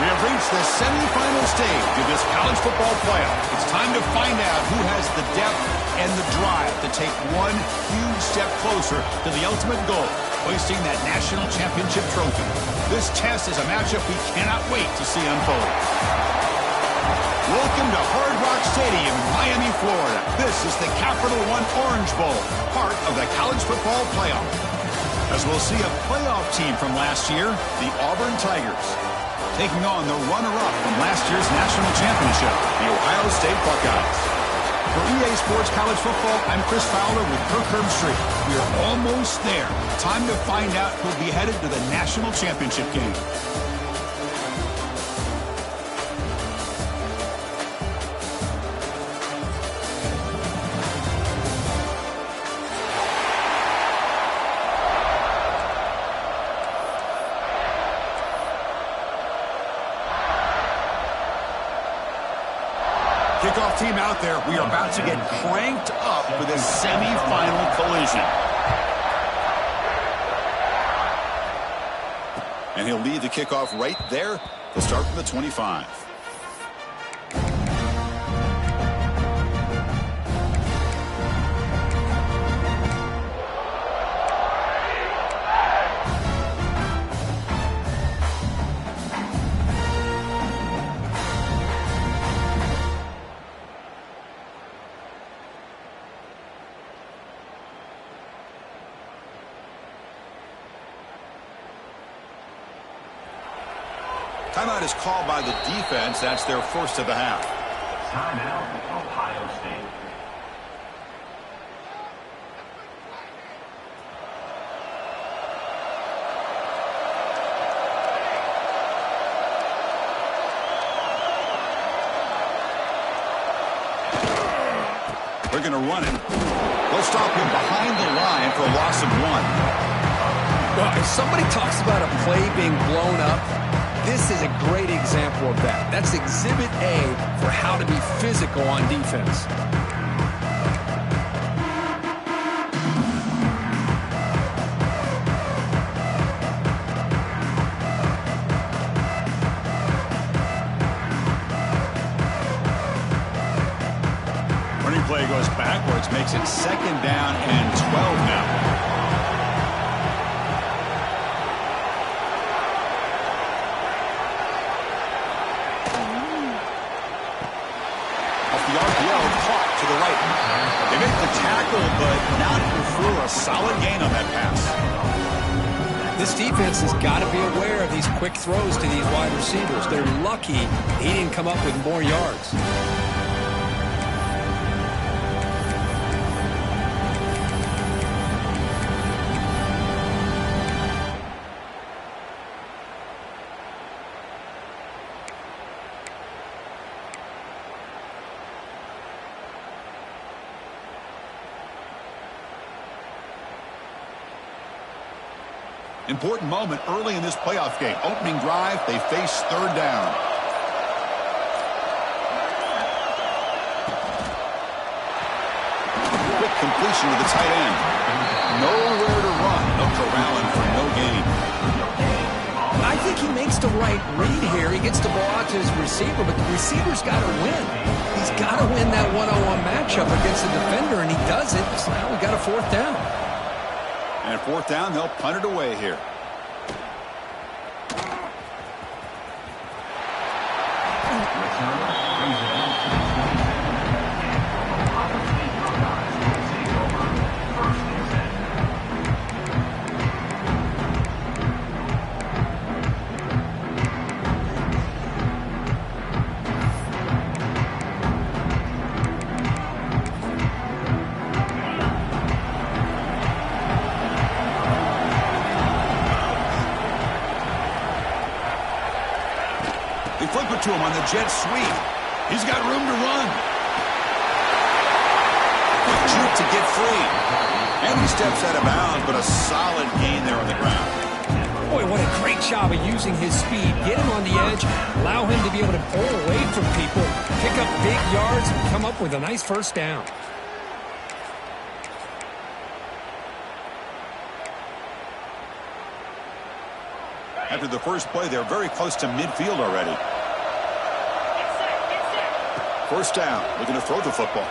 We have reached the semifinal stage of this college football playoff. It's time to find out who has the depth and the drive to take one huge step closer to the ultimate goal, hoisting that national championship trophy. This test is a matchup we cannot wait to see unfold. Welcome to Hard Rock Stadium in Miami, Florida. This is the Capital One Orange Bowl, part of the college football playoff. As we'll see a playoff team from last year, the Auburn Tigers, taking on the runner-up from last year's national championship, the Ohio State Buckeyes. For EA Sports College Football, I'm Chris Fowler with Kirk Herbstreit. We are almost there. Time to find out who'll be headed to the national championship game. Kickoff team out there. We are about to get cranked up for this semifinal collision. And he'll lead the kickoff right there. He'll start from the 25. Timeout is called by the defense. That's their first of the half. Timeout, Ohio State. They're going to run it. They'll stop him behind the line for a loss of 1. Well, if somebody talks about a play being blown up, this is a great example of that. That's Exhibit A for how to be physical on defense. Running play goes backwards, makes it 2nd down and 12 now. They make the tackle, but not before a solid gain on that pass. This defense has got to be aware of these quick throws to these wide receivers. They're lucky he didn't come up with more yards. Important moment early in this playoff game. Opening drive, they face 3rd down. Quick completion to the tight end. Nowhere to run. They'll corral him for no gain. I think he makes the right read here. He gets the ball out to his receiver, but the receiver's got to win. He's got to win that one-on-one matchup against the defender, and he does it. So now we got a 4th down. And 4th down, they'll punt it away here. Flip it to him on the jet sweep. He's got room to run. Quick juke to get free. And he steps out of bounds, but a solid gain there on the ground. Boy, what a great job of using his speed. Get him on the edge, allow him to be able to pull away from people, pick up big yards, and come up with a nice 1st down. After the first play, they're very close to midfield already. First down, looking to throw the football.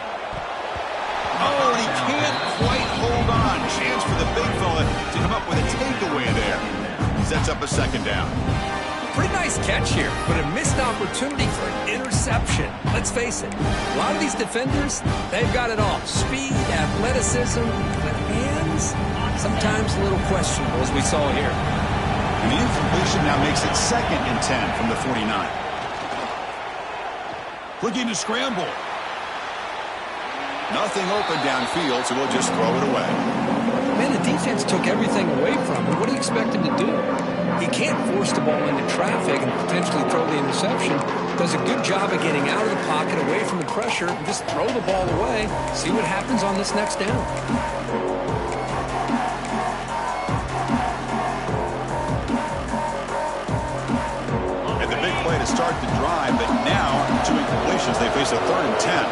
Oh, and he can't quite hold on. Chance for the big fella to come up with a takeaway there. Sets up a second down. Pretty nice catch here, but a missed opportunity for an interception. Let's face it, a lot of these defenders, they've got it all. Speed, athleticism, but hands, sometimes a little questionable, as we saw here. And the incompletion now makes it 2nd and 10 from the 49. Looking to scramble. Nothing open downfield, so we'll just throw it away. Man, the defense took everything away from him. What do you expect him to do? He can't force the ball into traffic and potentially throw the interception. Does a good job of getting out of the pocket, away from the pressure, and just throw the ball away. See what happens on this next down. And the big play to start the drive, but now 2 incompletions. They face a 3rd and 10.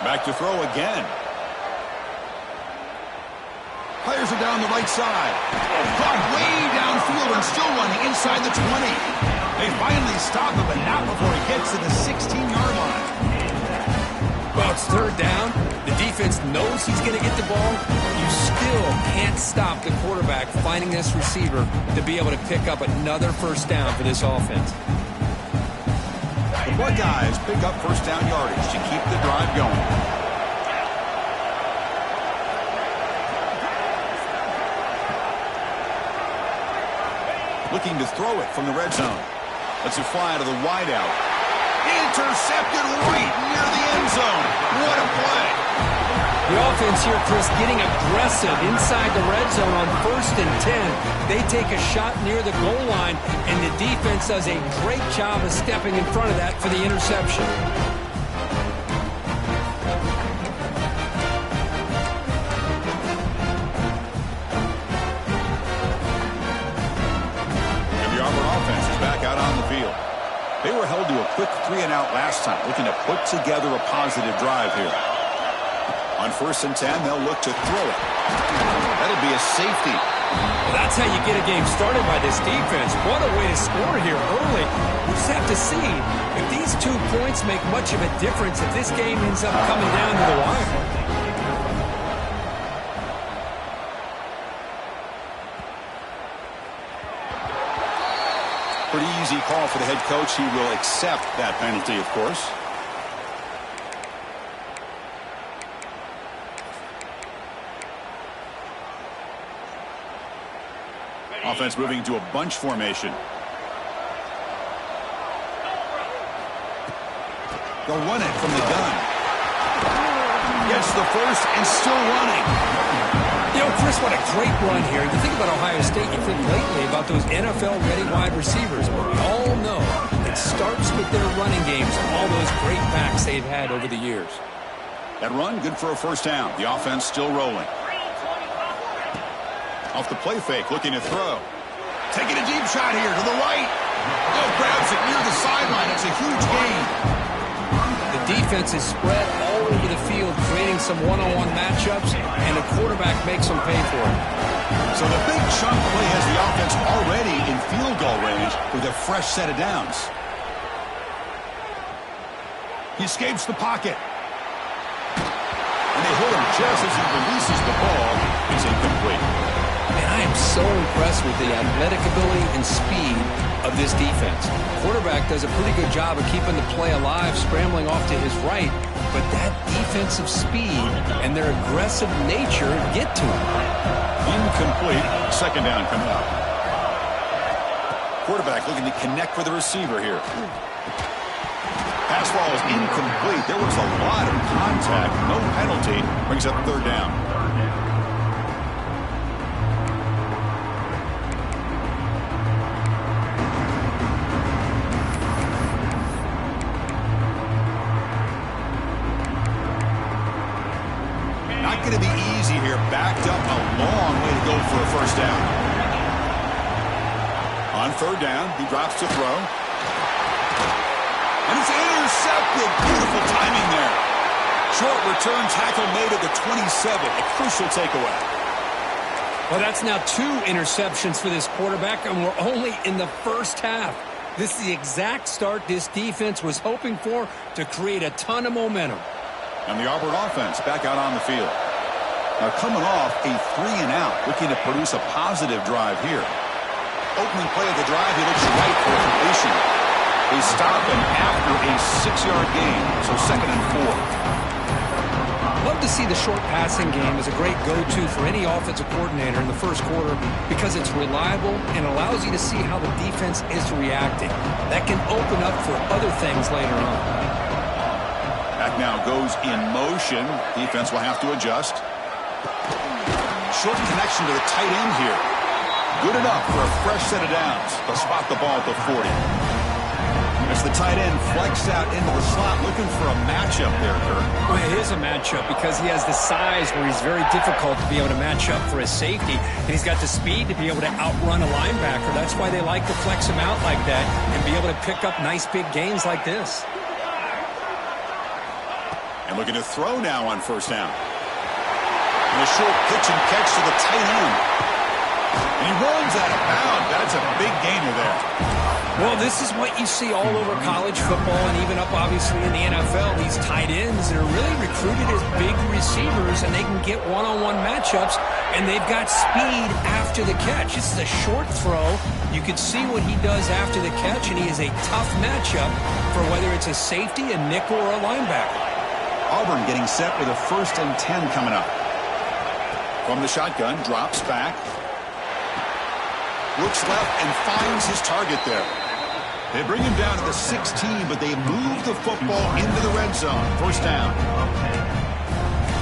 Back to throw again. Players are down the right side. Caught way downfield and still running inside the 20. They finally stop him, but not before he gets to the 16-yard line. Well, it's 3rd down. The defense knows he's going to get the ball. You still can't stop the quarterback finding this receiver to be able to pick up another first down for this offense. The Buckeyes pick up first down yardage to keep the drive going. Looking to throw it from the red zone. Lets it fly out of the wideout. Intercepted right near the end zone. What a play. The offense here, Chris, getting aggressive inside the red zone on 1st and 10. They take a shot near the goal line, and the defense does a great job of stepping in front of that for the interception. And the Auburn offense is back out on the field. They were held to a quick 3-and-out last time, looking to put together a positive drive here. On 1st and 10, they'll look to throw it. That'll be a safety. Well, that's how you get a game started by this defense. What a way to score here early. We'll just have to see if these 2 points make much of a difference if this game ends up coming down to the wire. Pretty easy call for the head coach. He will accept that penalty, of course. Offense moving to a bunch formation. They'll run it from the gun. Gets the first and still running. You know, Chris, what a great run here. You think about Ohio State, you think lately about those NFL-ready wide receivers. But we all know it starts with their running games, all those great backs they've had over the years. That run, good for a first down. The offense still rolling. Off the play fake, looking to throw. Taking a deep shot here to the right. Oh, grabs it near the sideline. It's a huge gain. The defense is spread all over the field, creating some one-on-one matchups, and the quarterback makes them pay for it. So the big chunk play has the offense already in field goal range with a fresh set of downs. He escapes the pocket. And they hit him just as he releases the ball. It's incomplete. Man, I am so impressed with the athletic ability and speed of this defense. Quarterback does a pretty good job of keeping the play alive, scrambling off to his right, but that defensive speed and their aggressive nature get to him. Incomplete. Second down coming up. Quarterback looking to connect with the receiver here. Pass ball is incomplete. There was a lot of contact. No penalty. Brings up 3rd down. Not going to be easy here. Backed up a long way to go for a first down. On 3rd down, he drops to throw. And it's intercepted. Beautiful timing there. Short return tackle made at the 27. A crucial takeaway. Well, that's now 2 interceptions for this quarterback, and we're only in the first half. This is the exact start this defense was hoping for to create a ton of momentum. And the Auburn offense back out on the field. Now coming off a 3-and-out, looking to produce a positive drive here. Opening play of the drive, he looks right for a completion. They stop him after a 6-yard gain, so 2nd and 4. Love to see the short passing game as a great go-to for any offensive coordinator in the first quarter because it's reliable and allows you to see how the defense is reacting. That can open up for other things later on. Back now goes in motion. Defense will have to adjust. Short connection to the tight end here. Good enough for a fresh set of downs. They'll spot the ball at the 40. As the tight end flex out into the slot, looking for a matchup there, Kirk. Well, it is a matchup because he has the size where he's very difficult to be able to match up for his safety, and he's got the speed to be able to outrun a linebacker. That's why they like to flex him out like that and be able to pick up nice big gains like this. And looking to throw now on first down. And a short pitch and catch to the tight end. And he runs out of bounds. That's a big gainer there. Well, this is what you see all over college football and even up, obviously, in the NFL. These tight ends that are really recruited as big receivers, and they can get one-on-one matchups, and they've got speed after the catch. This is a short throw. You can see what he does after the catch, and he is a tough matchup for whether it's a safety, a nickel, or a linebacker. Auburn getting set with a 1st and 10 coming up. From the shotgun, drops back. Looks left and finds his target there. They bring him down to the 16, but they move the football into the red zone. First down.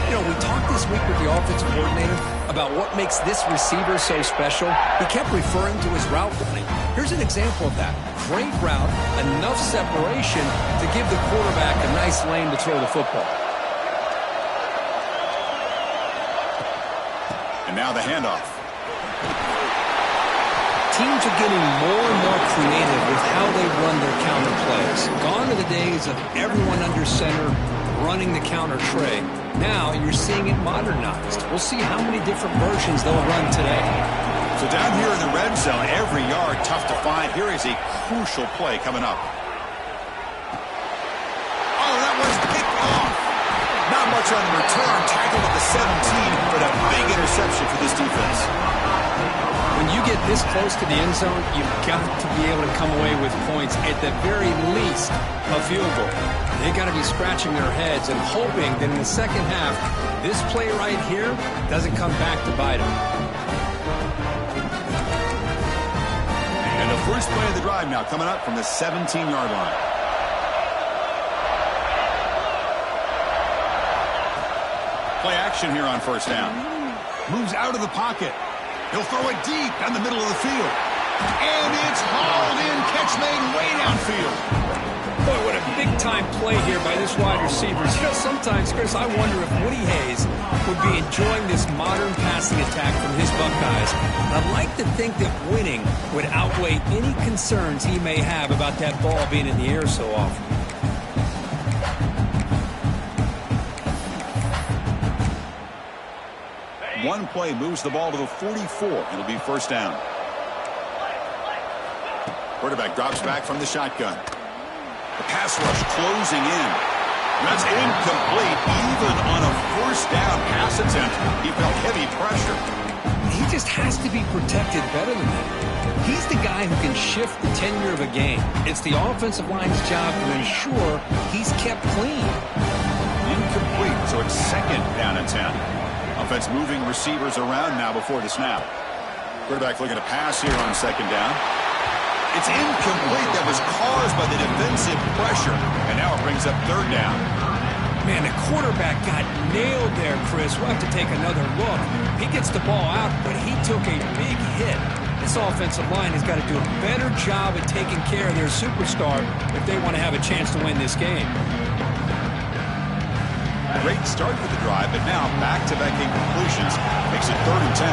You know, we talked this week with the offensive coordinator about what makes this receiver so special. He kept referring to his route running. Here's an example of that. Great route, enough separation to give the quarterback a nice lane to throw the football. And now the handoff. Teams are getting more and more creative with how they run their counter plays. Gone are the days of everyone under center running the counter tray. Now you're seeing it modernized. We'll see how many different versions they'll run today. So down here in the red zone, every yard tough to find. Here is a crucial play coming up. Oh, that was picked off. Not much on the return. Tackled at the 17, but a big interception for this defense. When you get this close to the end zone, you've got to be able to come away with points, at the very least, a field goal. They've got to be scratching their heads and hoping that in the second half, this play right here doesn't come back to bite them. And the first play of the drive now coming up from the 17-yard line. Play action here on first down. Moves out of the pocket. He'll throw it deep down the middle of the field. And it's hauled in. Catch made way downfield. Boy, what a big-time play here by this wide receiver. You know, sometimes, Chris, I wonder if Woody Hayes would be enjoying this modern passing attack from his Buckeyes. I'd like to think that winning would outweigh any concerns he may have about that ball being in the air so often. One play moves the ball to the 44. It'll be first down. Quarterback drops back from the shotgun. The pass rush closing in. That's incomplete. Even on a first down pass attempt, he felt heavy pressure. He just has to be protected better than that. He's the guy who can shift the tenure of a game. It's the offensive line's job to ensure he's kept clean. Incomplete, so it's second down and 10. Offense moving receivers around now before the snap. Quarterback looking to pass here on second down. It's incomplete. That was caused by the defensive pressure. And now it brings up third down. Man, the quarterback got nailed there, Chris. We'll have to take another look. He gets the ball out, but he took a big hit. This offensive line has got to do a better job at taking care of their superstar if they want to have a chance to win this game. Great start for the drive, but now back-to-back incompletions makes it 3rd and 10.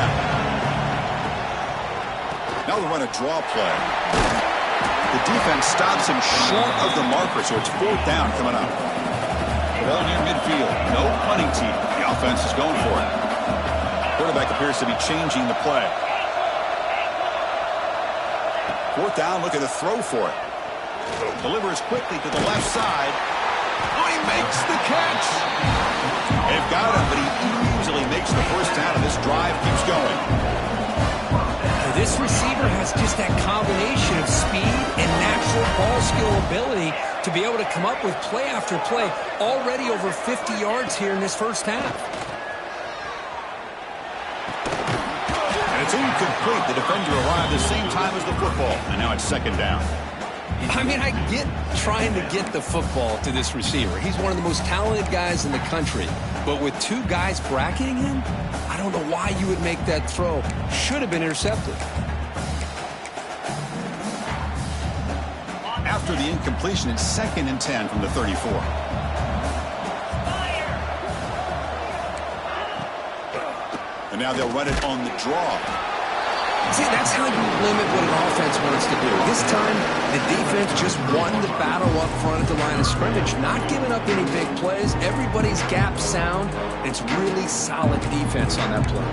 Now they'll run a draw play. The defense stops him short of the marker, so it's 4th down coming up. Ball near midfield. No punting team. The offense is going for it. Quarterback appears to be changing the play. Fourth down, looking to throw for it. Delivers quickly to the left side. Oh, he makes the catch. They've got him, but he easily makes the first down, and this drive keeps going. This receiver has just that combination of speed and natural ball skill ability to be able to come up with play after play, already over 50 yards here in this first half. And it's incomplete. The defender arrived the same time as the football, and now it's second down. I mean, I get trying to get the football to this receiver. He's one of the most talented guys in the country. But with two guys bracketing him, I don't know why you would make that throw. Should have been intercepted. After the incompletion, it's 2nd and 10 from the 34. And now they'll run it on the draw. See, that's how you limit what an offense wants to do. This time, the defense just won the battle up front at the line of scrimmage, not giving up any big plays. Everybody's gap sound. It's really solid defense on that play.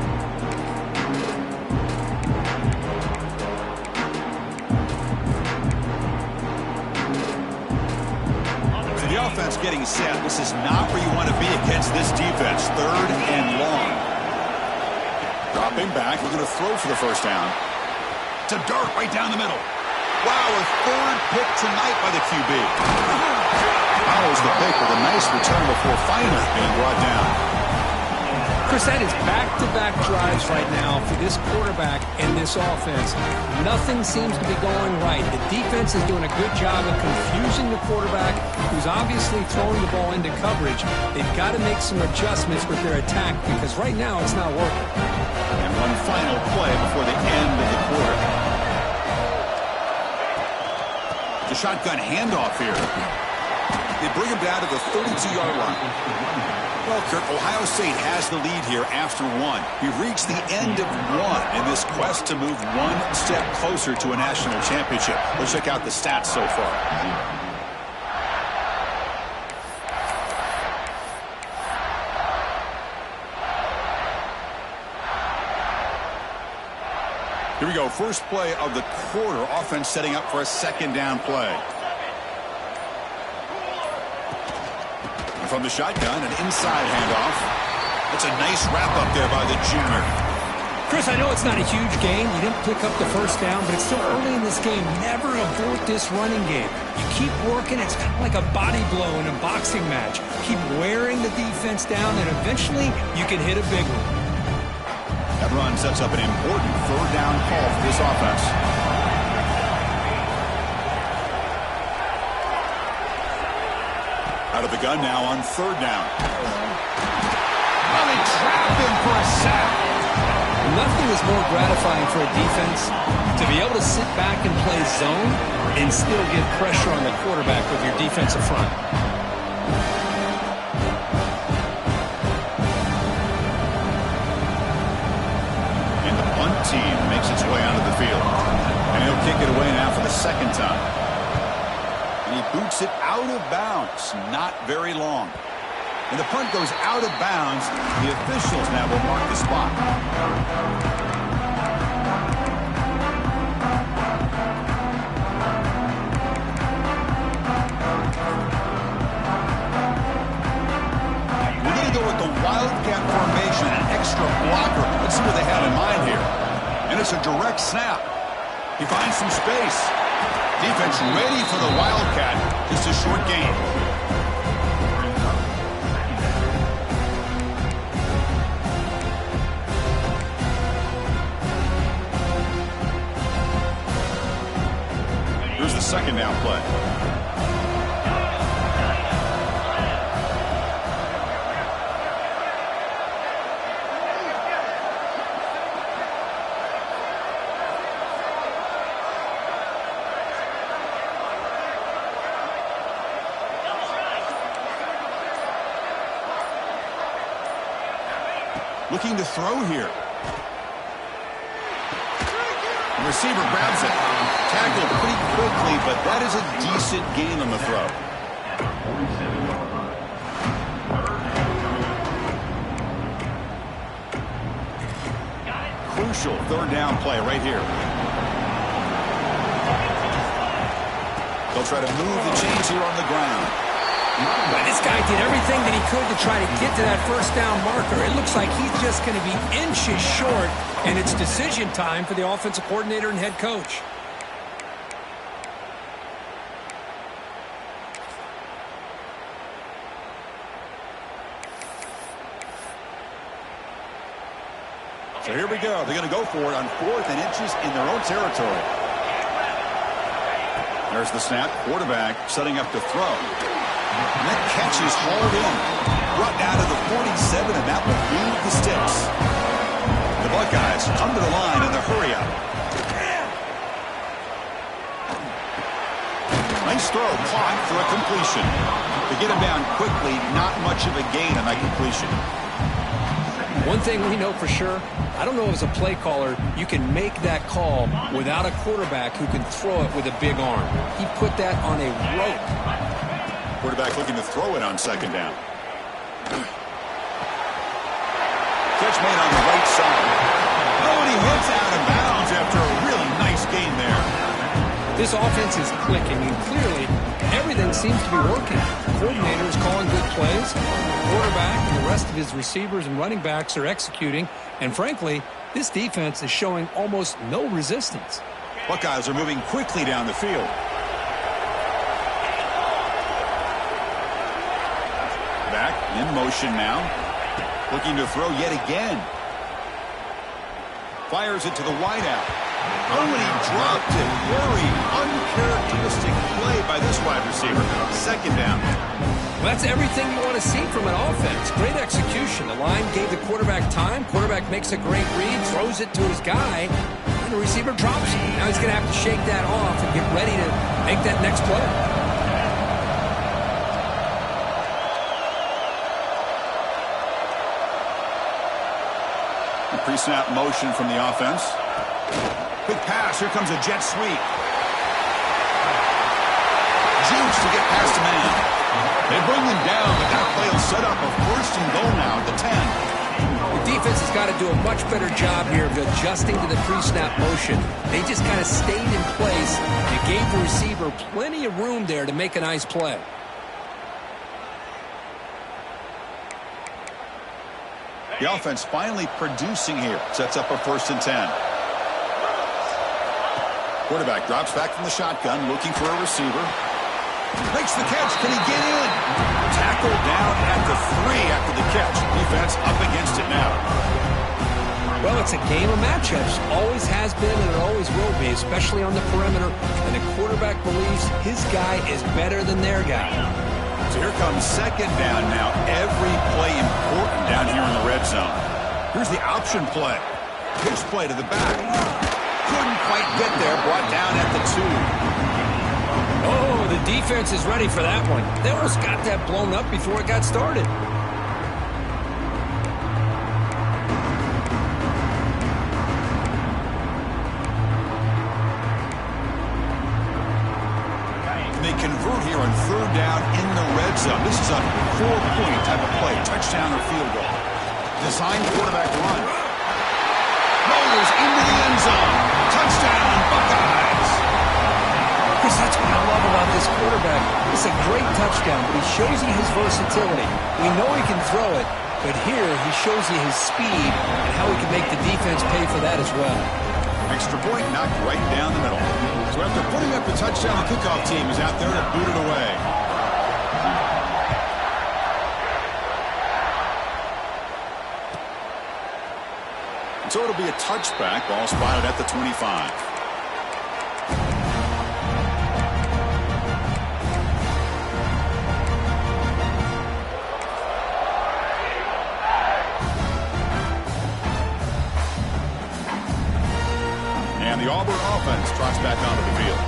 So the offense getting set. This is not where you want to be against this defense. 3rd and long. Dropping back, we're going to throw for the first down. To dart right down the middle. Wow, a 3rd pick tonight by the QB. Follows the pick with a nice return before finally being brought down. Chris, that is back-to-back drives right now for this quarterback and this offense. Nothing seems to be going right. The defense is doing a good job of confusing the quarterback, who's obviously throwing the ball into coverage. They've got to make some adjustments with their attack because right now it's not working. And one final play before the end of the quarter. The shotgun handoff here. They bring him down to the 32-yard line. Well, Kirk, Ohio State has the lead here after 1. We've reached the end of 1 in this quest to move one step closer to a national championship. Let's check out the stats so far. Here we go. First play of the quarter. Offense setting up for a 2nd down play. From the shotgun, an inside handoff. That's a nice wrap-up there by the junior. Chris, I know it's not a huge game. You didn't pick up the first down, but it's still early in this game. Never abort this running game. You keep working. It's kind of like a body blow in a boxing match. Keep wearing the defense down, and eventually you can hit a big one. That run sets up an important 3rd down call for this offense. Out of the gun now on 3rd down. Well, they trapped him for a sack. Nothing is more gratifying for a defense to be able to sit back and play zone and still get pressure on the quarterback with your defensive front. And the punt team makes its way onto the field. And he'll kick it away now for the 2nd time. And he boots it out of bounds. Not very long. When the punt goes out of bounds, the officials now will mark the spot. We're going to go with the Wildcat formation, an extra blocker. Let's see what they have in mind here. And it's a direct snap. He finds some space. Defense ready for the Wildcat. Just a short gain. Here's the 2nd down play. Looking to throw here. The receiver grabs it. Tackled pretty quickly, but that is a decent gain on the throw. crucial third down play right here. They'll try to move the chains here on the ground. Well, this guy did everything that he could to try to get to that first down marker. It looks like he's just going to be inches short, and it's decision time for the offensive coordinator and head coach. So here we go. They're going to go for it on 4th and inches in their own territory. There's the snap. Quarterback setting up to throw. And that catch is hauled in. Brought down to the 47, and that will move the sticks. The Buckeyes come to the line in the hurry up. Nice throw, caught for a completion. To get him down quickly, not much of a gain on that completion. One thing we know for sure, I don't know as a play caller, you can make that call without a quarterback who can throw it with a big arm. He put that on a rope. Quarterback looking to throw it on 2nd down. Catch made on the right side. Oh, and he hits out of bounds after a really nice gain there. This offense is clicking, and clearly everything seems to be working. The coordinator is calling good plays. The quarterback and the rest of his receivers and running backs are executing. And frankly, this defense is showing almost no resistance. Buckeyes are moving quickly down the field. Back in motion now. Looking to throw yet again. Fires it to the wideout. Oh, and he dropped it. Very uncharacteristic play by this wide receiver. 2nd down. Well, that's everything you want to see from an offense. Great execution. The line gave the quarterback time. Quarterback makes a great read, throws it to his guy, and the receiver drops it. Now he's going to have to shake that off and get ready to make that next play. Pre-snap motion from the offense. Big pass. Here comes a jet sweep. Juice to get past a man. They bring him down, but that play will set up a 1st and goal now at the 10. The defense has got to do a much better job here of adjusting to the pre-snap motion. They just kind of stayed in place and gave the receiver plenty of room there to make a nice play. The offense finally producing here. Sets up a 1st and 10. Quarterback drops back from the shotgun, looking for a receiver. Makes the catch. Can he get in? Tackled down at the 3 after the catch. Defense up against it now. Well, it's a game of matchups. Always has been and it always will be, especially on the perimeter. And the quarterback believes his guy is better than their guy. So here comes 2nd down now. Every play important down here in the red zone. Here's the option play. Pitch play to the back. Couldn't quite get there. Brought down at the 2. Oh, the defense is ready for that one. They almost got that blown up before it got started. They convert here on 3rd down in the red zone. This is a 4-point type of play. Touchdown or field goal. Designed quarterback run. Rolls into the end zone. Touchdown, Buckeyes. Chris, that's what I love about this quarterback. It's a great touchdown, but he shows you his versatility. We know he can throw it, but here he shows you his speed and how he can make the defense pay for that as well. Extra point knocked right down the middle. So after putting up the touchdown, the kickoff team is out there to boot it away. And so it'll be a touchback. Ball spotted at the 25. And the Auburn offense trots back onto the field.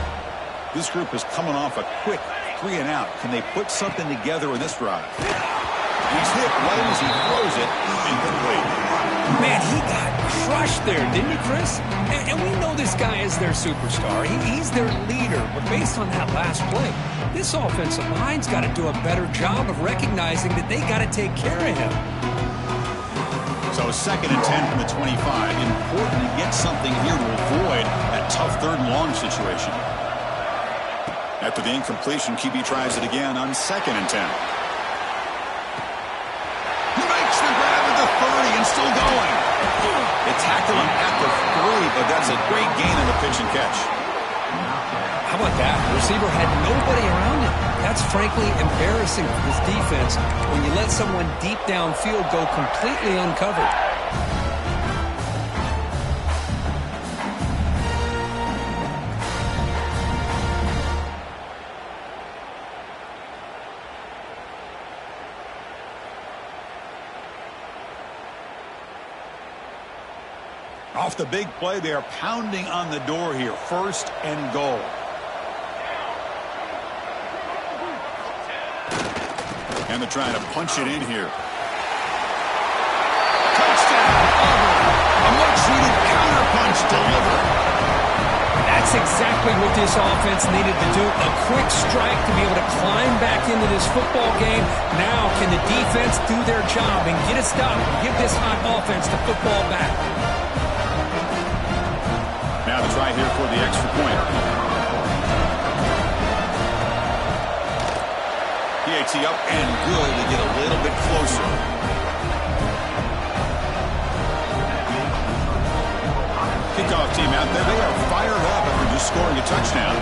This group is coming off a quick 3-and-out. Can they put something together with this drive? He's hit right as he throws it. Incomplete. Man, he got crushed there, didn't he, Chris? And we know this guy is their superstar. He's their leader. But based on that last play, this offensive line's got to do a better job of recognizing that they got to take care of him. So So 2nd and 10 from the 25. Important to get something here to avoid that tough 3rd and long situation. After the incompletion, QB tries it again on 2nd and 10. He makes the grab at the 30 and still going. They tackle him at the 3, but that's a great gain on the pitch and catch. How about that? The receiver had nobody around him. That's frankly embarrassing for this defense when you let someone deep downfield go completely uncovered. Off the big play, they are pounding on the door here. 1st and goal. And they're trying to punch it in here. Touchdown, Auburn. A much-needed counterpunch delivered. That's exactly what this offense needed to do. A quick strike to be able to climb back into this football game. Now can the defense do their job and get a stop and give this hot offense the football back? Now the try here for the extra point. PAT up and good to get a little bit closer. Kickoff team out there. They are fired up after just scoring a touchdown.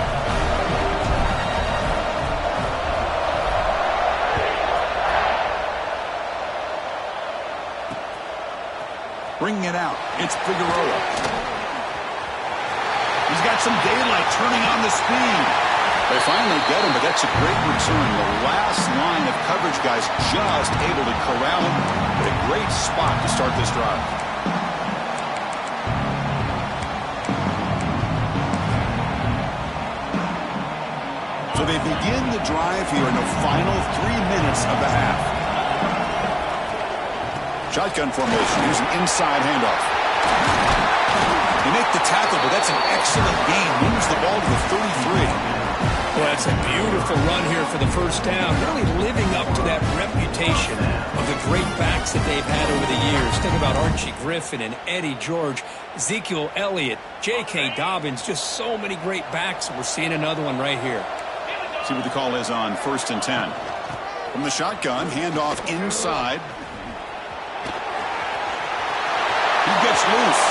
Bringing it out. It's Figueroa. He's got some daylight turning on the speed. They finally get him, but that's a great return. The last line of coverage guys just able to corral him. But a great spot to start this drive. So they begin the drive here in the final 3 minutes of the half. Shotgun formation, here's an inside handoff. They make the tackle, but that's an excellent gain. Moves the ball to the 33. Well, that's a beautiful run here for the 1st down. Really living up to that reputation of the great backs that they've had over the years. Think about Archie Griffin and Eddie George, Ezekiel Elliott, J.K. Dobbins, just so many great backs. We're seeing another one right here. See what the call is on 1st and 10. From the shotgun, handoff inside. He gets loose.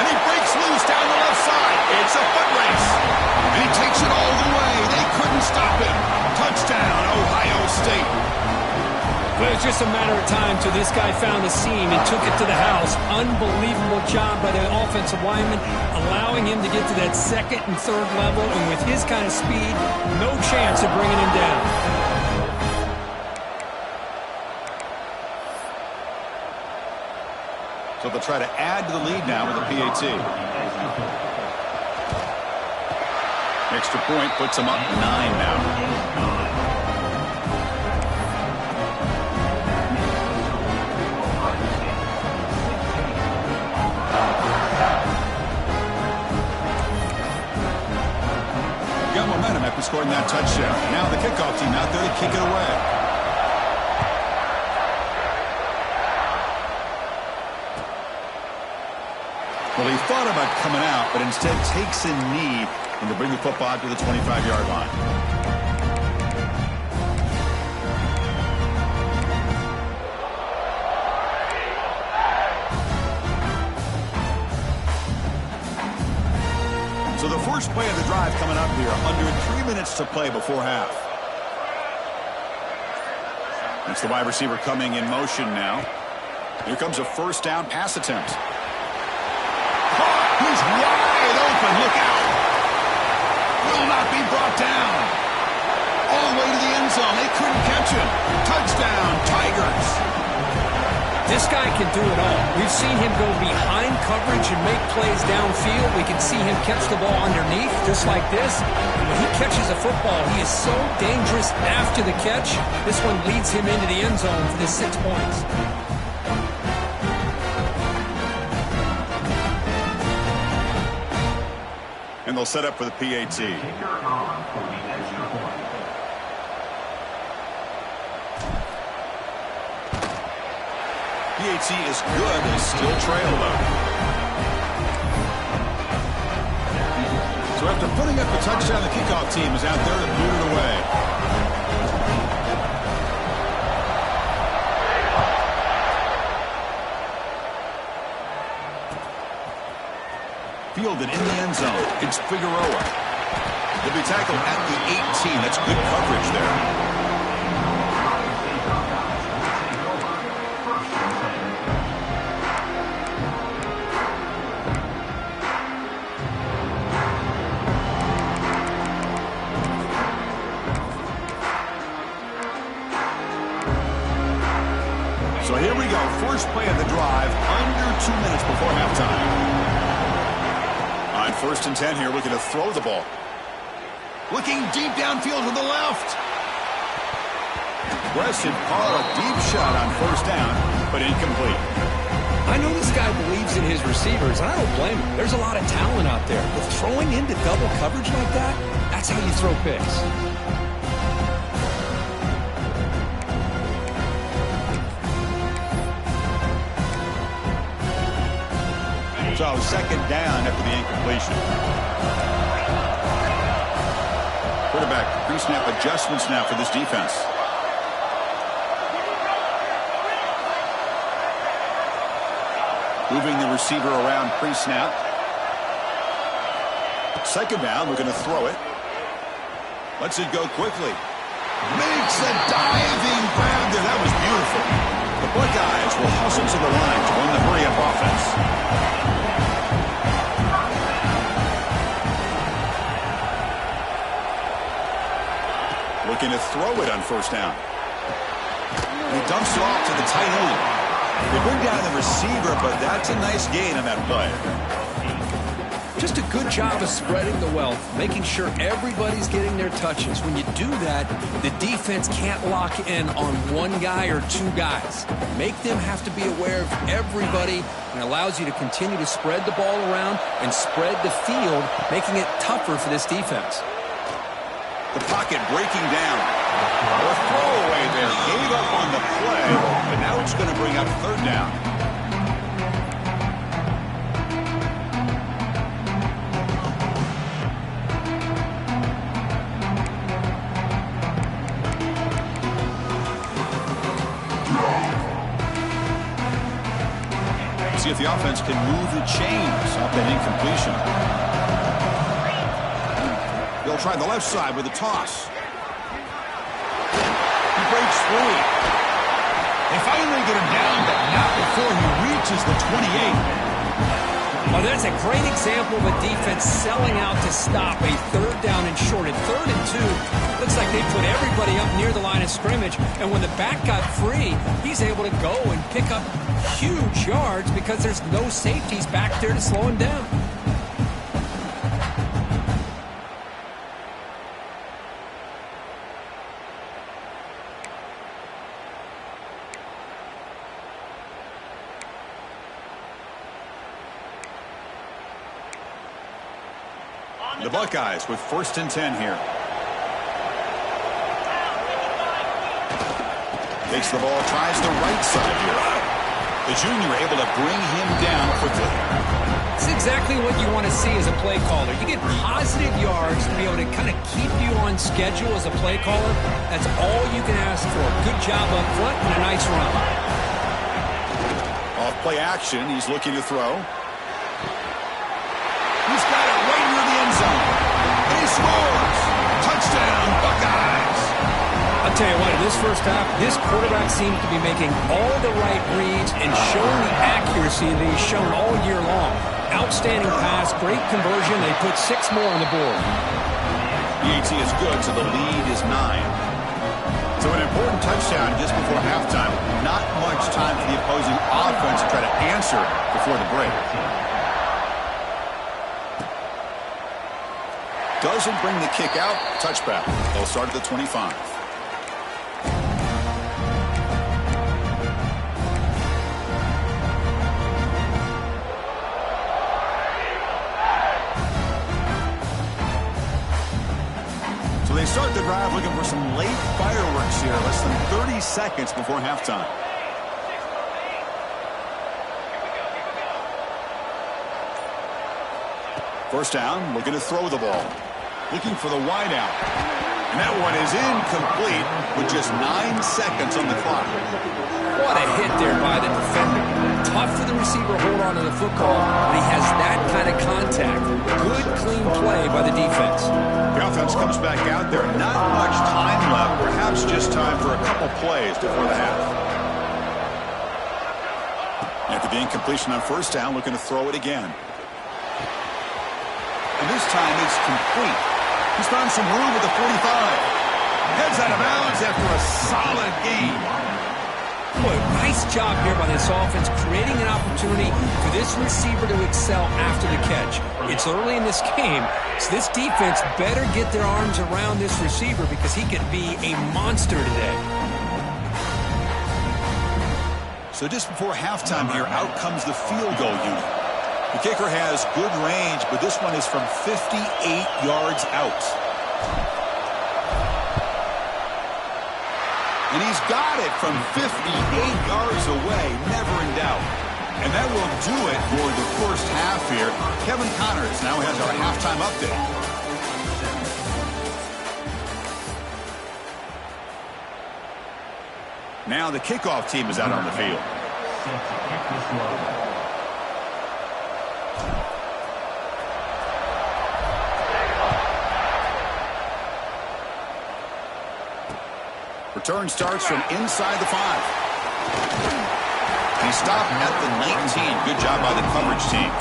And he breaks loose down the left side. It's a foot race. And he takes it all the way. They couldn't stop him. Touchdown, Ohio State. Well, it's just a matter of time till this guy found a seam and took it to the house. Unbelievable job by the offensive lineman, allowing him to get to that 2nd and 3rd level. And with his kind of speed, no chance of bringing him down. So they'll try to add to the lead now with a PAT. Extra point puts them up 9 now. Got momentum after scoring that touchdown. Now the kickoff team out there to kick it away. Well, he thought about coming out, but instead takes a knee and to bring the football out to the 25-yard line. So the first play of the drive coming up here, under 3 minutes to play before half. That's the wide receiver coming in motion now. Here comes a 1st down pass attempt. He's wide open. Look out. Will not be brought down. All the way to the end zone. They couldn't catch him. Touchdown, Tigers. This guy can do it all. We've seen him go behind coverage and make plays downfield. We can see him catch the ball underneath, just like this. And when he catches a football, he is so dangerous after the catch. This one leads him into the end zone for the 6 points. And they'll set up for the PAT. PAT is good. They still trail, though. So after putting up a touchdown, the kickoff team is out there to boot it away. Fielded in the end zone. It's Figueroa. He'll be tackled at the 18. That's good coverage there. So here we go. First play of the drive, under 2 minutes before halftime. On 1st and 10 here, looking to throw the ball. Looking deep downfield to the left. Aggressive call, a deep shot on 1st down, but incomplete. I know this guy believes in his receivers, and I don't blame him. There's a lot of talent out there. But throwing into double coverage like that, that's how you throw picks. So 2nd down after the incompletion. Quarterback pre-snap adjustments now for this defense. Moving the receiver around pre-snap. 2nd down, we're going to throw it. Lets it go quickly. Makes a diving grab there. That was beautiful. The Buckeyes will hustle to the line to win the hurry-up offense. Looking to throw it on 1st down. And he dumps it off to the tight end. They bring down the receiver, but that's a nice gain on that play. Just a good job of spreading the wealth, making sure everybody's getting their touches. When you do that, the defense can't lock in on one guy or two guys. Make them have to be aware of everybody, and allows you to continue to spread the ball around and spread the field, making it tougher for this defense. The pocket breaking down. A throwaway there. Gave up on the play, but now it's going to bring up 3rd down. See if the offense can move the chains off that incompletion. They'll try the left side with a toss. He breaks free. They finally get him down, but not before he reaches the 28. Oh, that's a great example of a defense selling out to stop a 3rd down and short. At 3rd and 2, looks like they put everybody up near the line of scrimmage, and when the back got free, he's able to go and pick up huge yards because there's no safeties back there to slow him down. The Buckeyes with 1st and 10 here. Takes the ball, tries the right side here. The junior able to bring him down quickly. It's exactly what you want to see as a play caller. You get positive yards to be able to kind of keep you on schedule as a play caller. That's all you can ask for. Good job up front and a nice run. Off play action, he's looking to throw. He's got it right near the end zone. And he scores! Touchdown, Buckeyes! I'll tell you what, in this first half, this quarterback seems to be making all the right reads and showing the accuracy that he's shown all year long. Outstanding pass, great conversion. They put 6 more on the board. PAT is good, so the lead is 9. So an important touchdown just before halftime. Not much time for the opposing offense to try to answer before the break. Doesn't bring the kick out. Touchback. They'll start at the 25. So they start the drive looking for some late fireworks here. Less than 30 seconds before halftime. First down, looking to throw the ball. Looking for the wide out. And that one is incomplete with just 9 seconds on the clock. What a hit there by the defender. Tough for the receiver to hold on to the football, but he has that kind of contact. Good, clean play by the defense. The offense comes back out there. Not much time left. Perhaps just time for a couple plays before the half. After the incompletion on first down, looking to throw it again. And this time it's complete. He's found some room with the 45. Heads out of bounds after a solid gain. Boy, nice job here by this offense, creating an opportunity for this receiver to excel after the catch. It's early in this game, so this defense better get their arms around this receiver because he could be a monster today. So just before halftime here, out comes the field goal unit. The kicker has good range, but this one is from 58 yards out. And he's got it from 58 yards away, never in doubt. And that will do it for the first half here. Kevin Connors now has our halftime update. Now the kickoff team is out on the field. Return starts from inside the 5. He stopped at the 19. Good job by the coverage team.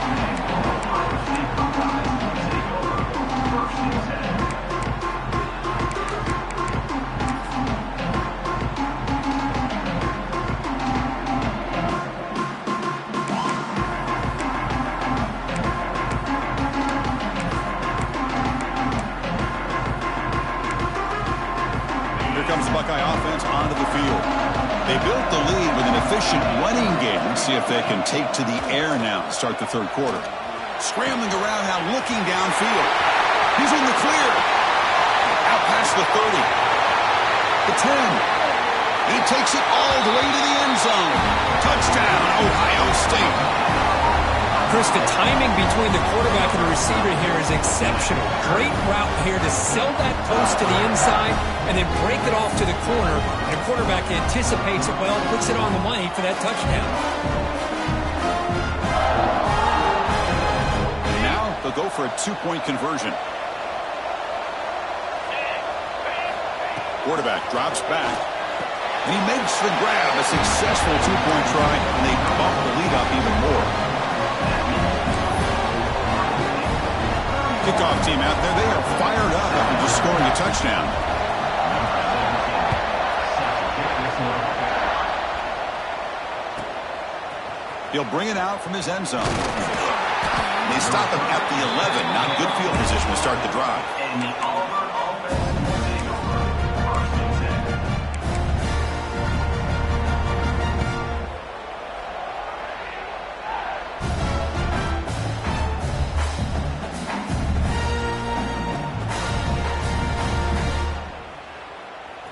Comes the Buckeye offense onto the field. They built the lead with an efficient running game. Let's see if they can take to the air now to start the third quarter. Scrambling around now, looking downfield. He's in the clear. Out past the 30. The 10. He takes it all the way to the end zone. Touchdown, Ohio State. Chris, the timing between the quarterback and the receiver here is exceptional. Great route here to sell that post to the inside and then break it off to the corner. And the quarterback anticipates it well, puts it on the money for that touchdown. And now they'll go for a 2-point conversion. Quarterback drops back. And he makes the grab, a successful 2-point try, and they bump the lead up even more. Kickoff team out there, they are fired up after just scoring a touchdown. He'll bring it out from his end zone. They stop him at the 11. Not good field position to start the drive. And the Auburn offense sitting on first and 10.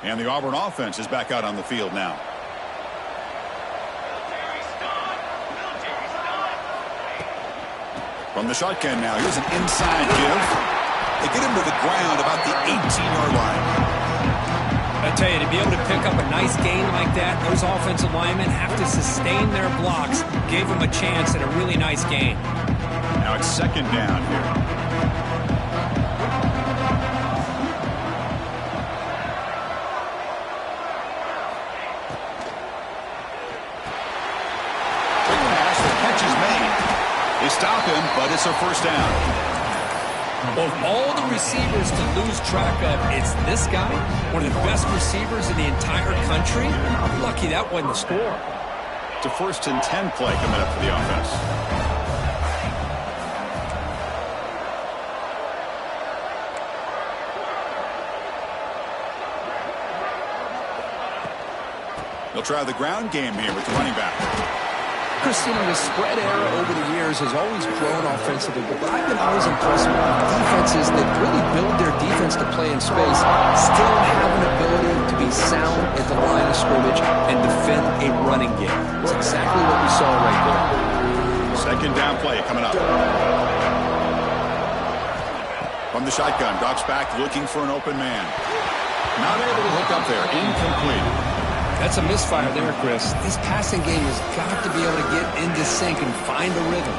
And the Auburn offense is back out on the field now. From the shotgun now, here's an inside give. They get him to the ground about the 18-yard line. I tell you, to be able to pick up a nice gain like that, those offensive linemen have to sustain their blocks. Gave them a chance at a really nice gain. Now it's second down here. Stop him, but it's a first down. Of all the receivers to lose track of, it's this guy, one of the best receivers in the entire country. Lucky that wasn't the score. It's a 1st and 10 play coming up for the offense. They'll try the ground game here with the running back. Christina, the spread era over the years has always grown offensively, but I've been always impressed with defenses that really build their defense to play in space, still have an ability to be sound at the line of scrimmage and defend a running game. It's exactly what we saw right there. Second down play coming up. From the shotgun, drops back looking for an open man. Not able to hook up there. Incomplete. That's a misfire there, Chris. This passing game has got to be able to get into sync and find a rhythm.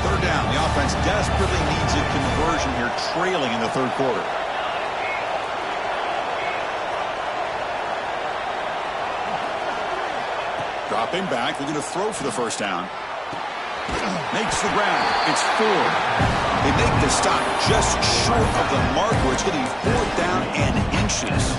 Third down. The offense desperately needs a conversion here, trailing in the third quarter. Dropping back, looking to throw for the first down. Makes the ground. It's 4. They make the stop just short of the mark where it's getting 4th down and inches.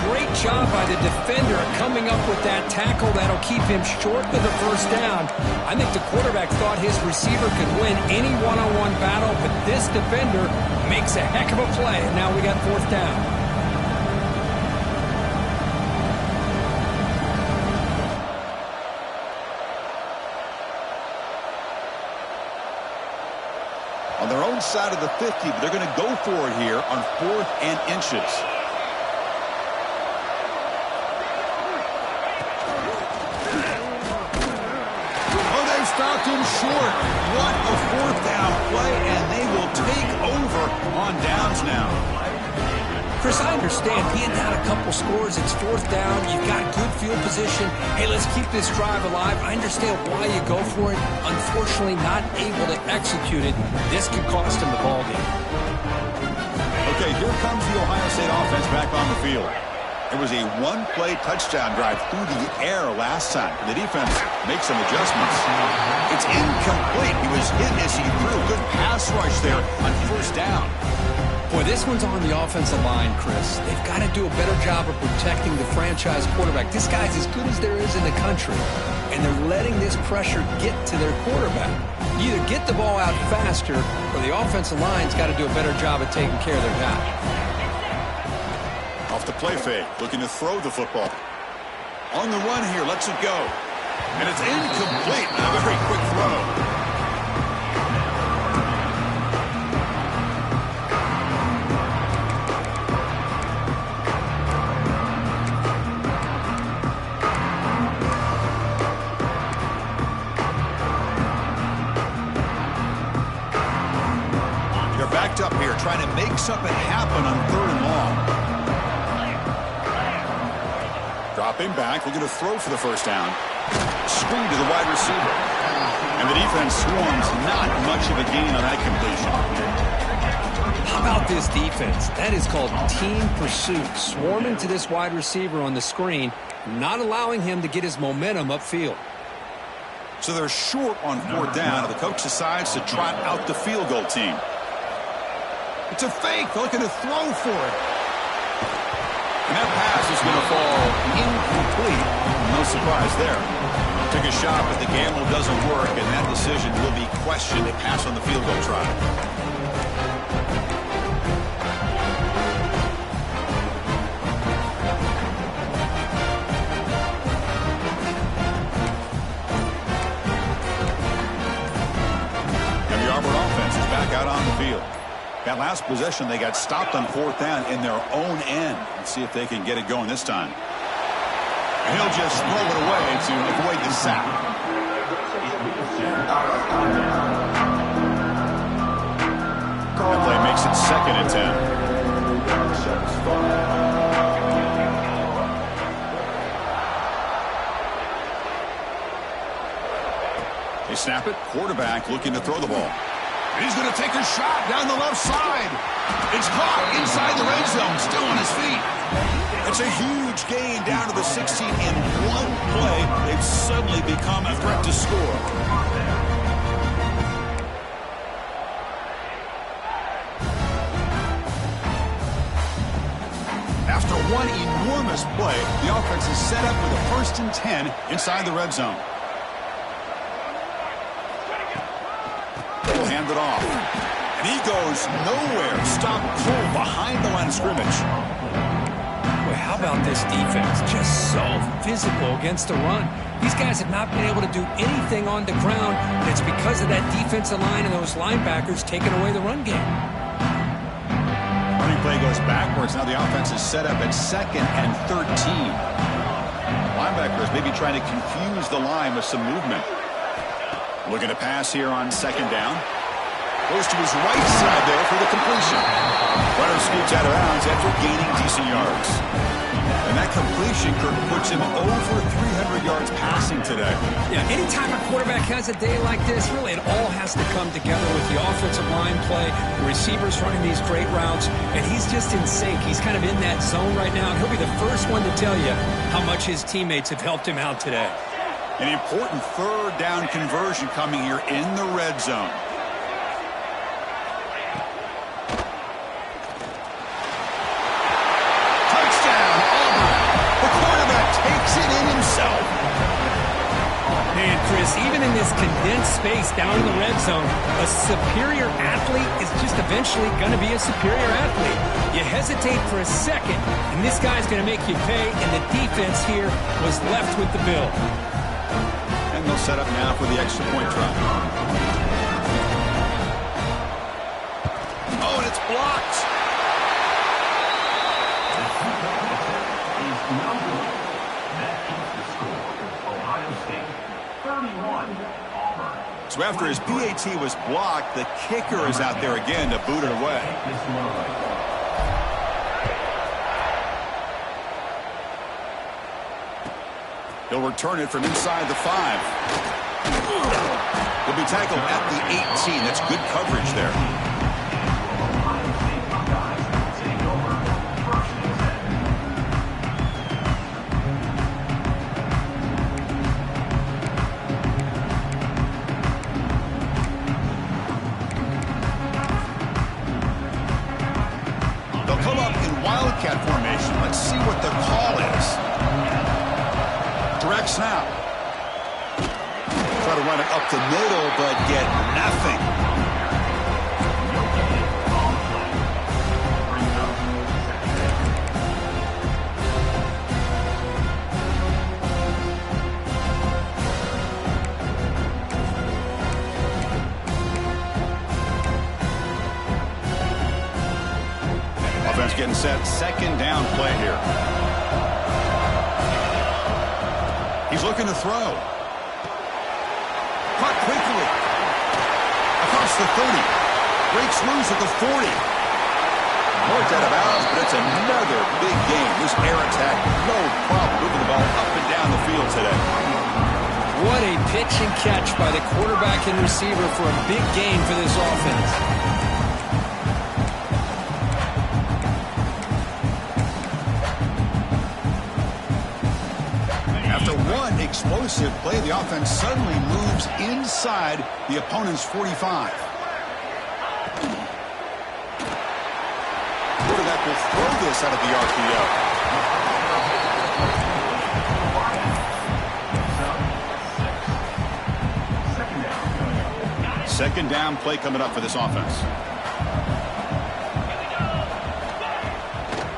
Great job by the defender coming up with that tackle that'll keep him short of the first down. I think the quarterback thought his receiver could win any one-on-one battle, but this defender makes a heck of a play, and now we got 4th down. On their own side of the 50, but they're going to go for it here on 4th and inches. Oh, they stopped him short. What a 4th down play, and they will take over on downs now. Chris, I understand being down a couple scores, it's 4th down, you've got good field position. Hey, let's keep this drive alive. I understand why you go for it. Unfortunately, not able to execute it. This could cost him the ball game. Okay, here comes the Ohio State offense back on the field. It was a one-play touchdown drive through the air last time. The defense makes some adjustments. It's incomplete. He was hit as he threw. Good pass rush there on 1st down. Boy, this one's on the offensive line, Chris. They've got to do a better job of protecting the franchise quarterback. This guy's as good as there is in the country, and they're letting this pressure get to their quarterback. You either get the ball out faster, or the offensive line's got to do a better job of taking care of their guy. Off the play fake, looking to throw the football. On the run here, lets it go. And it's incomplete. A very quick throw. Up here trying to make something happen on 3rd and long. Dropping back, looking to throw for the first down. Screen to the wide receiver. And the defense swarms, not much of a gain on that completion. How about this defense? That is called team pursuit. Swarming to this wide receiver on the screen, not allowing him to get his momentum upfield. So they're short on 4th down, and the coach decides to trot out the field goal team. It's a fake. They're looking to throw for it. And that pass is going to fall incomplete. No surprise there. Took a shot, but the gamble doesn't work, and that decision will be questioned. They pass on the field goal try. And the Auburn offense is back out on the field. That last possession, they got stopped on 4th down in their own end. Let's see if they can get it going this time. And he'll just throw it away to avoid the sack. That play makes it 2nd and 10. They snap it. Quarterback looking to throw the ball. He's going to take a shot down the left side. It's caught inside the red zone, still on his feet. It's a huge gain down to the 16 in one play. They've suddenly become a threat to score. After one enormous play, the offense is set up with a 1st and 10 inside the red zone. They'll hand it off. And he goes nowhere. Stopped cold behind the line of scrimmage. Well, how How about this defense? Just so physical against the run. These guys have not been able to do anything on the ground, and it's because of that defensive line and those linebackers taking away the run game. Running play goes backwards. Now the offense is set up at 2nd and 13. Linebackers maybe trying to confuse the line with some movement. Looking to pass here on 2nd down. Goes to his right side there for the completion. Runner scoots out of bounds after gaining decent yards. And that completion, Kirk, puts him over 300 yards passing today. Yeah, anytime a quarterback has a day like this, really it all has to come together with the offensive line play, the receivers running these great routes, and he's just in sync. He's kind of in that zone right now. He'll be the first one to tell you how much his teammates have helped him out today. An important 3rd down conversion coming here in the red zone. And Chris, even in this condensed space down in the red zone, a superior athlete is just eventually going to be a superior athlete. You hesitate for a second, and this guy's going to make you pay, and the defense here was left with the bill. And they'll set up now for the extra point try. Oh, and it's blocked. So after his PAT was blocked, the kicker is out there again to boot it away. He'll return it from inside the 5. He'll be tackled at the 18. That's good coverage there. Wildcat formation. Let's see what the call is. Direct snap. Try to run it up the middle, but get nothing. Offense getting set. 2nd down play here. He's looking to throw. Caught quickly. Across the 30. Breaks loose at the 40. Marked out of bounds, but it's another big game. This air attack, no problem moving the ball up and down the field today. What a pitch and catch by the quarterback and receiver for a big gain for this offense. One explosive play, the offense suddenly moves inside the opponent's 45. Quarterback will throw this out of the RPO. 2nd down play coming up for this offense.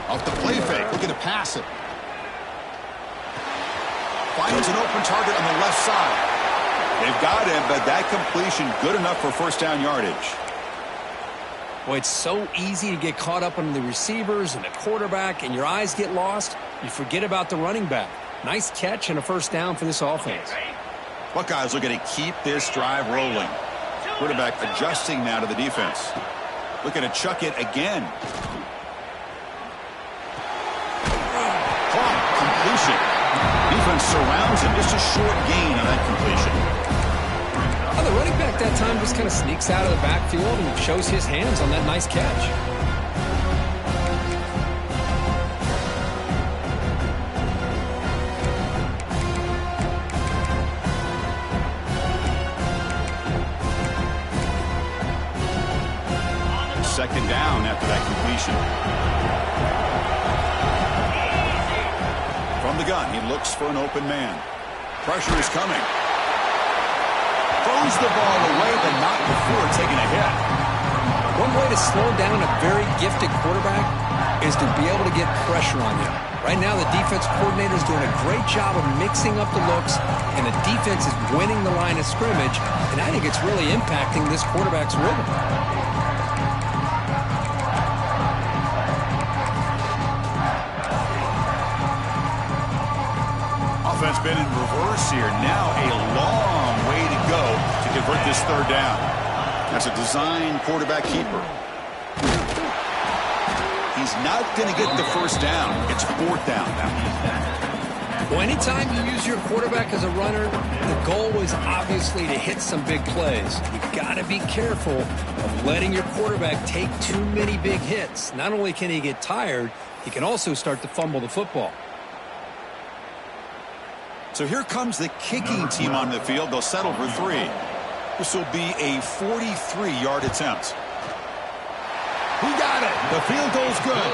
Off the play fake, looking to pass it. Finds an open target on the left side. They've got him, but that completion good enough for 1st down yardage. Boy, it's so easy to get caught up on the receivers and the quarterback, and your eyes get lost. You forget about the running back. Nice catch and a 1st down for this offense. Buckeyes looking to keep this drive rolling. Quarterback adjusting now to the defense. Looking to chuck it again. Caught. Completion. Defense surrounds him. Just a short gain on that completion. Oh, the running back that time just kind of sneaks out of the backfield and shows his hands on that nice catch. Second down after that completion. From the gun, he looks for an open man. Pressure is coming. Throws the ball away, but not before taking a hit. One way to slow down a very gifted quarterback is to be able to get pressure on him. Right now, the defense coordinator is doing a great job of mixing up the looks, and the defense is winning the line of scrimmage, and I think it's really impacting this quarterback's rhythm. Offense been in reverse here. Now a long way to go to convert this third down. That's a design quarterback keeper. He's not going to get the first down. It's fourth down. Well, anytime you use your quarterback as a runner, the goal is obviously to hit some big plays. You've got to be careful of letting your quarterback take too many big hits. Not only can he get tired, he can also start to fumble the football. So here comes the kicking team on the field. They'll settle for 3. This will be a 43-yard attempt. He got it. The field goal's good.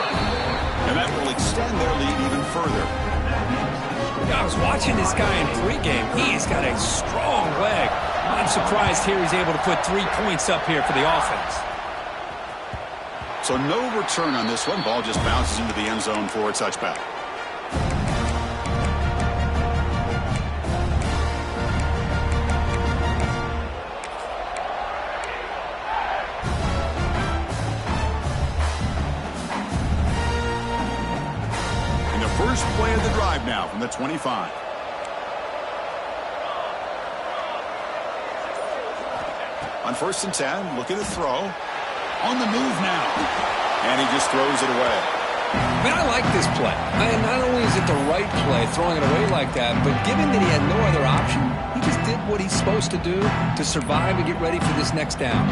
And that will extend their lead even further. Yeah, I was watching this guy in pregame. He's got a strong leg. I'm surprised here he's able to put 3 points up here for the offense. So no return on this one. Ball just bounces into the end zone for a touchback. First play of the drive now from the 25. On 1st and 10, looking to throw. On the move now. And he just throws it away. Man, I like this play. Not only is it the right play, throwing it away like that, but given that he had no other option, he just did what he's supposed to do to survive and get ready for this next down.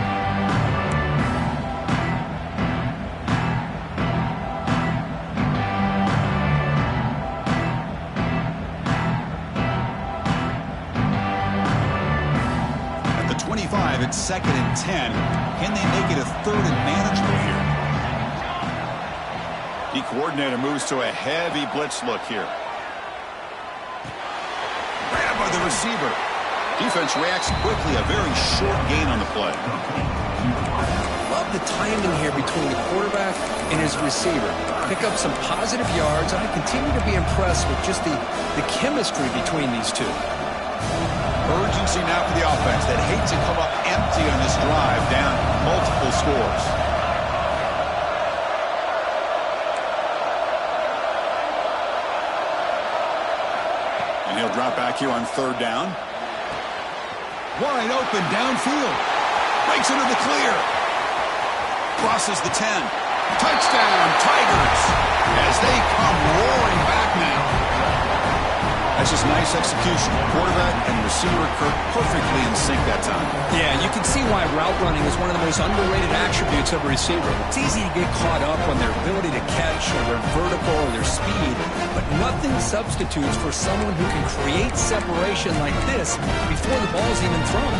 It's 2nd and 10. Can they make it a 3rd and manageable here? The coordinator moves to a heavy blitz look here. Grabbed by the receiver. Defense reacts quickly. A very short gain on the play. Love the timing here between the quarterback and his receiver. Pick up some positive yards, and I continue to be impressed with just the chemistry between these two. Urgency now for the offense that hates to come up empty on this drive, down multiple scores. And he'll drop back here on 3rd down. Wide open downfield. Breaks into the clear. Crosses the 10. Touchdown, Tigers, as they come roaring back now. That's just nice execution. Quarterback and receiver perfectly in sync that time. Yeah, you can see why route running is one of the most underrated attributes of a receiver. It's easy to get caught up on their ability to catch or their vertical or their speed, but nothing substitutes for someone who can create separation like this before the ball's even thrown.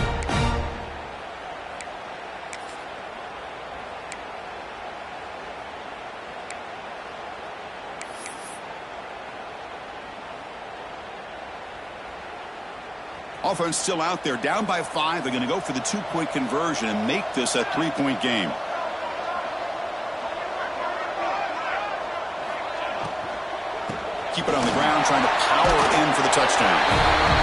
Offense still out there, down by 5. They're going to go for the 2-point conversion and make this a 3-point game. Keep it on the ground, trying to power in for the touchdown.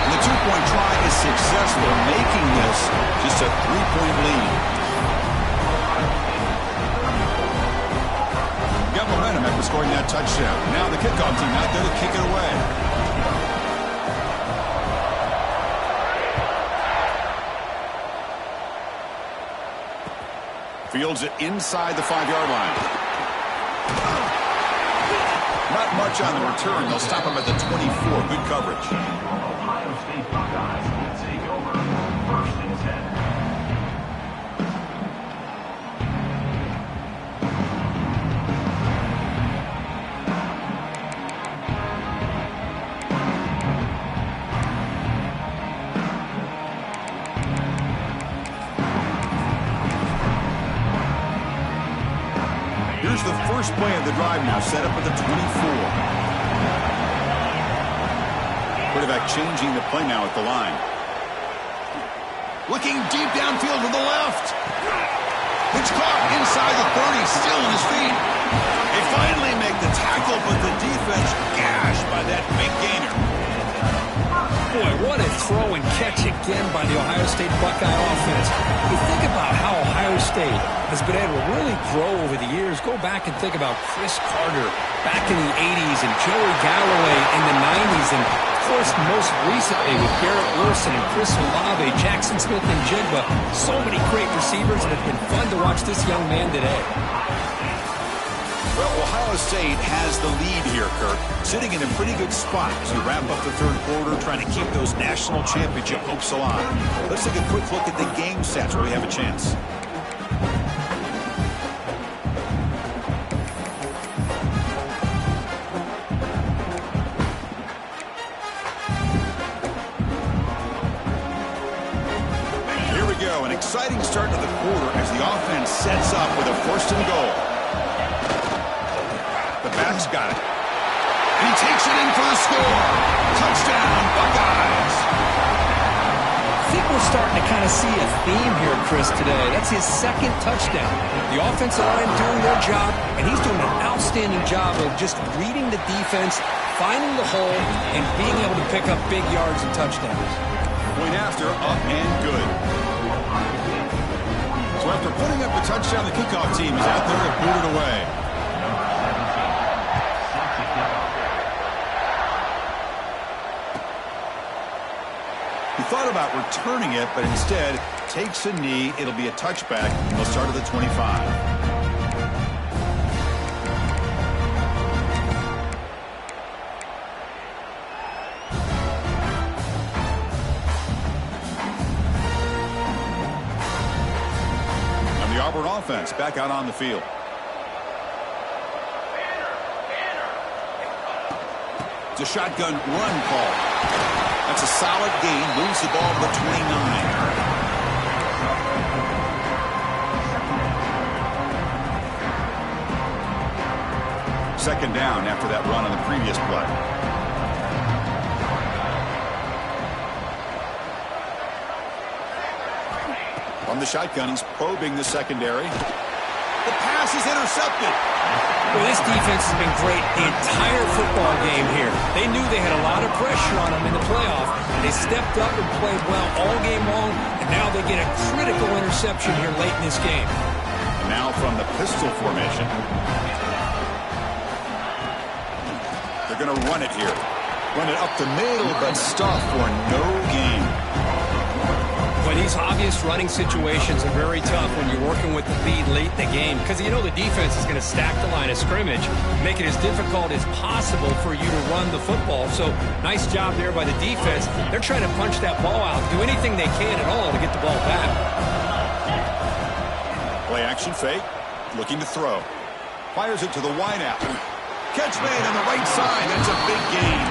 And the 2-point try is successful, making this just a 3-point lead. Got momentum after scoring that touchdown. Now the kickoff team out there to kick it away. Fields it inside the 5-yard line. Not much on the return. They'll stop him at the 24. Good coverage. Ohio State Buckeyes will take over 1st and 10. Here's the first play of the drive now, set up at the 24. Quarterback changing the play now at the line. Looking deep downfield to the left. It's caught inside the 30, still on his feet. They finally make the tackle, but the defense gashed by that big gainer. Boy, what a throw and catch again by the Ohio State Buckeye offense. You think about how Ohio State has been able to really grow over the years. Go back and think about Chris Carter back in the 80s and Joey Galloway in the 90s. And, of course, most recently with Garrett Wilson and Chris Olave, Jackson Smith and Jigba. So many great receivers, and it's been fun to watch this young man today. Well, Ohio State has the lead here, Kirk, sitting in a pretty good spot as we wrap up the third quarter, trying to keep those national championship hopes alive. Let's take a quick look at the game stats where we have a chance. Here we go, an exciting start to the quarter as the offense sets up with a first and goal. The back's got it. And he takes it in for the score. Touchdown, Buckeyes. I think we're starting to kind of see a theme here, Chris, today. That's his second touchdown. The offensive line doing their job, and he's doing an outstanding job of just reading the defense, finding the hole, and being able to pick up big yards and touchdowns. Point after, up and good. So after putting up the touchdown, the kickoff team is out there to boot it away. He thought about returning it, but instead takes a knee. It'll be a touchback, and they'll start at the 25. And the Auburn offense back out on the field. It's a shotgun run call. That's a solid gain. Moves the ball to the 29. Second down after that run on the previous play. From the shotgun, he's probing the secondary. The pass is intercepted. Well, this defense has been great the entire football game here. They knew they had a lot of pressure on them in the playoff. They stepped up and played well all game long, and now they get a critical interception here late in this game. And now from the pistol formation. They're going to run it here. Run it up the middle, but stuff for no gain. But these obvious running situations are very tough when you're working with the lead late in the game because you know the defense is going to stack the line of scrimmage, make it as difficult as possible for you to run the football. So nice job there by the defense. They're trying to punch that ball out, do anything they can at all to get the ball back. Play action fake, looking to throw. Fires it to the wideout. Catch made on the right side. That's a big gain.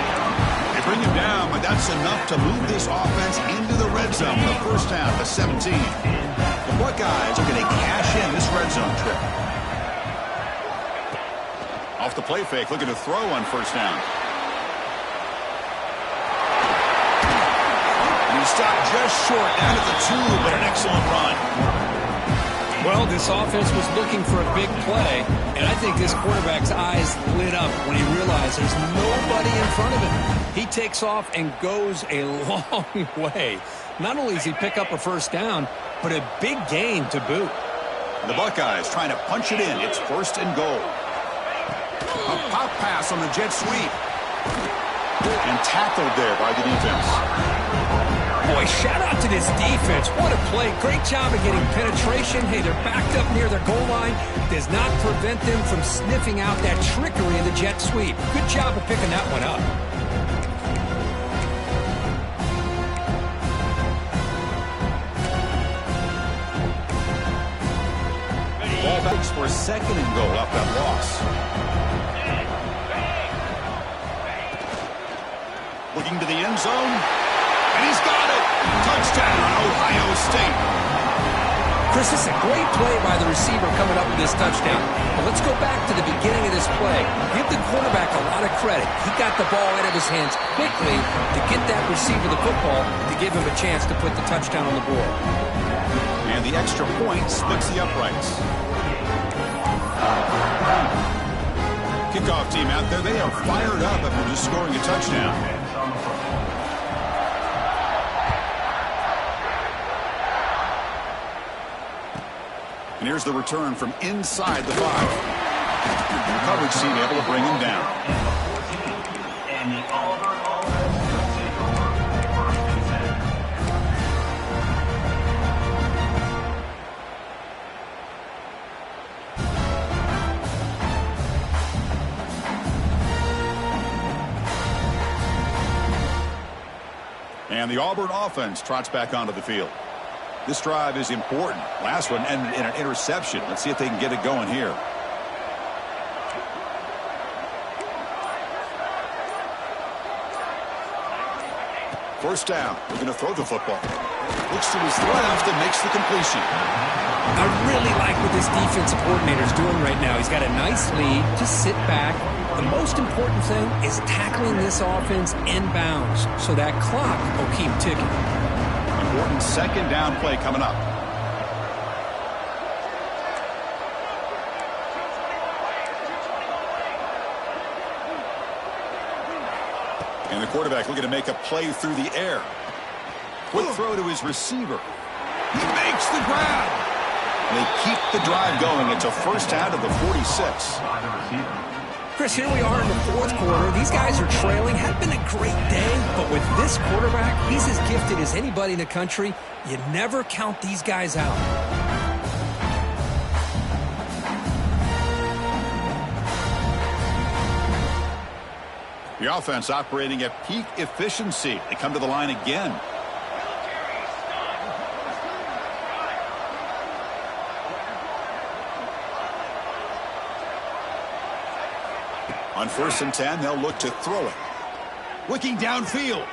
They bring him down, but that's enough to move this offense into the red zone for the first half of 17. The Buckeyes are going to cash in this red zone trip. Off the play fake, looking to throw on first down. And he stopped just short down at the 2, but an excellent run. Well, this offense was looking for a big play, and I think this quarterback's eyes lit up when he realized there's nobody in front of him. He takes off and goes a long way. Not only does he pick up a first down, but a big gain to boot. The Buckeyes trying to punch it in. It's first and goal. A pop pass on the jet sweep. And tackled there by the defense. Boy, shout out to this defense. What a play. Great job of getting penetration. Hey, they're backed up near their goal line. Does not prevent them from sniffing out that trickery in the jet sweep. Good job of picking that one up. Ball back for second and goal off that loss. Looking to the end zone. And he's got it. Touchdown, Ohio State. Chris, this is a great play by the receiver coming up with this touchdown. But let's go back to the beginning of this play. Give the quarterback a lot of credit. He got the ball out of his hands quickly to get that receiver the football to give him a chance to put the touchdown on the board. And the extra point splits the uprights. Kickoff team out there, they are fired up after just scoring a touchdown. And here's the return from inside the 5. The coverage team able to bring him down. And the Auburn offense will take over. First and 10. And the Auburn offense trots back onto the field. This drive is important. Last one ended in an interception. Let's see if they can get it going here. First down. We're going to throw the football. Looks to his left and makes the completion. I really like what this defensive coordinator is doing right now. He's got a nice lead. Just sit back. The most important thing is tackling this offense inbounds so that clock will keep ticking. Important second down play coming up. And the quarterback looking to make a play through the air. Quick throw to his receiver. He makes the grab. And they keep the drive going. It's a first out of the 46. Chris, here we are in the fourth quarter. These guys are trailing. Had been a great day, but with this quarterback, he's as gifted as anybody in the country. You never count these guys out. The offense operating at peak efficiency. They come to the line again. On 1st and 10, they'll look to throw it. Looking downfield.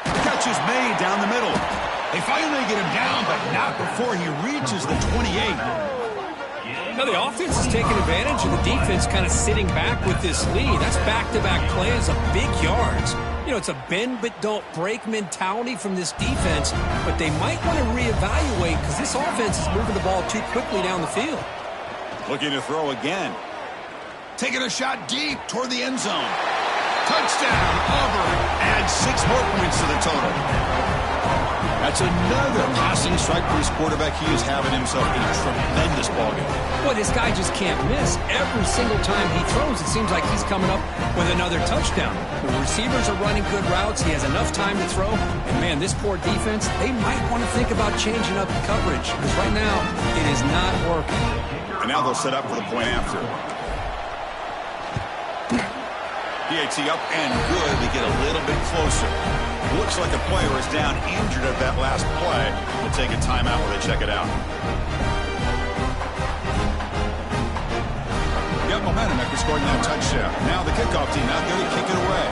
Catch is made down the middle. They finally get him down, but not before he reaches the 28. Now the offense is taking advantage of the defense kind of sitting back with this lead. That's back-to-back plays of big yards. You know, it's a bend but don't break mentality from this defense, but they might want to reevaluate because this offense is moving the ball too quickly down the field. Looking to throw again. Taking a shot deep toward the end zone. Touchdown, Auburn. Adds 6 more points to the total. That's another passing strike for his quarterback. He is having himself a tremendous ballgame. Boy, this guy just can't miss. Every single time he throws, it seems like he's coming up with another touchdown. The receivers are running good routes. He has enough time to throw. And, man, this poor defense, they might want to think about changing up the coverage because right now it is not working. And now they'll set up for the point after. PAT up and good. They get a little bit closer. Looks like a player is down injured at that last play. We'll take a timeout while they check it out. Got momentum after scoring that touchdown. Now the kickoff team out there to kick it away.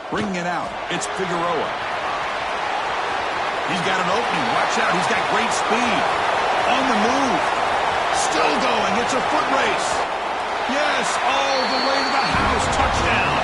Bringing it out. It's Figueroa. He's got an opening. Watch out. He's got great speed. On the move. Still going. It's a foot race. Yes, all the way to the house. Touchdown.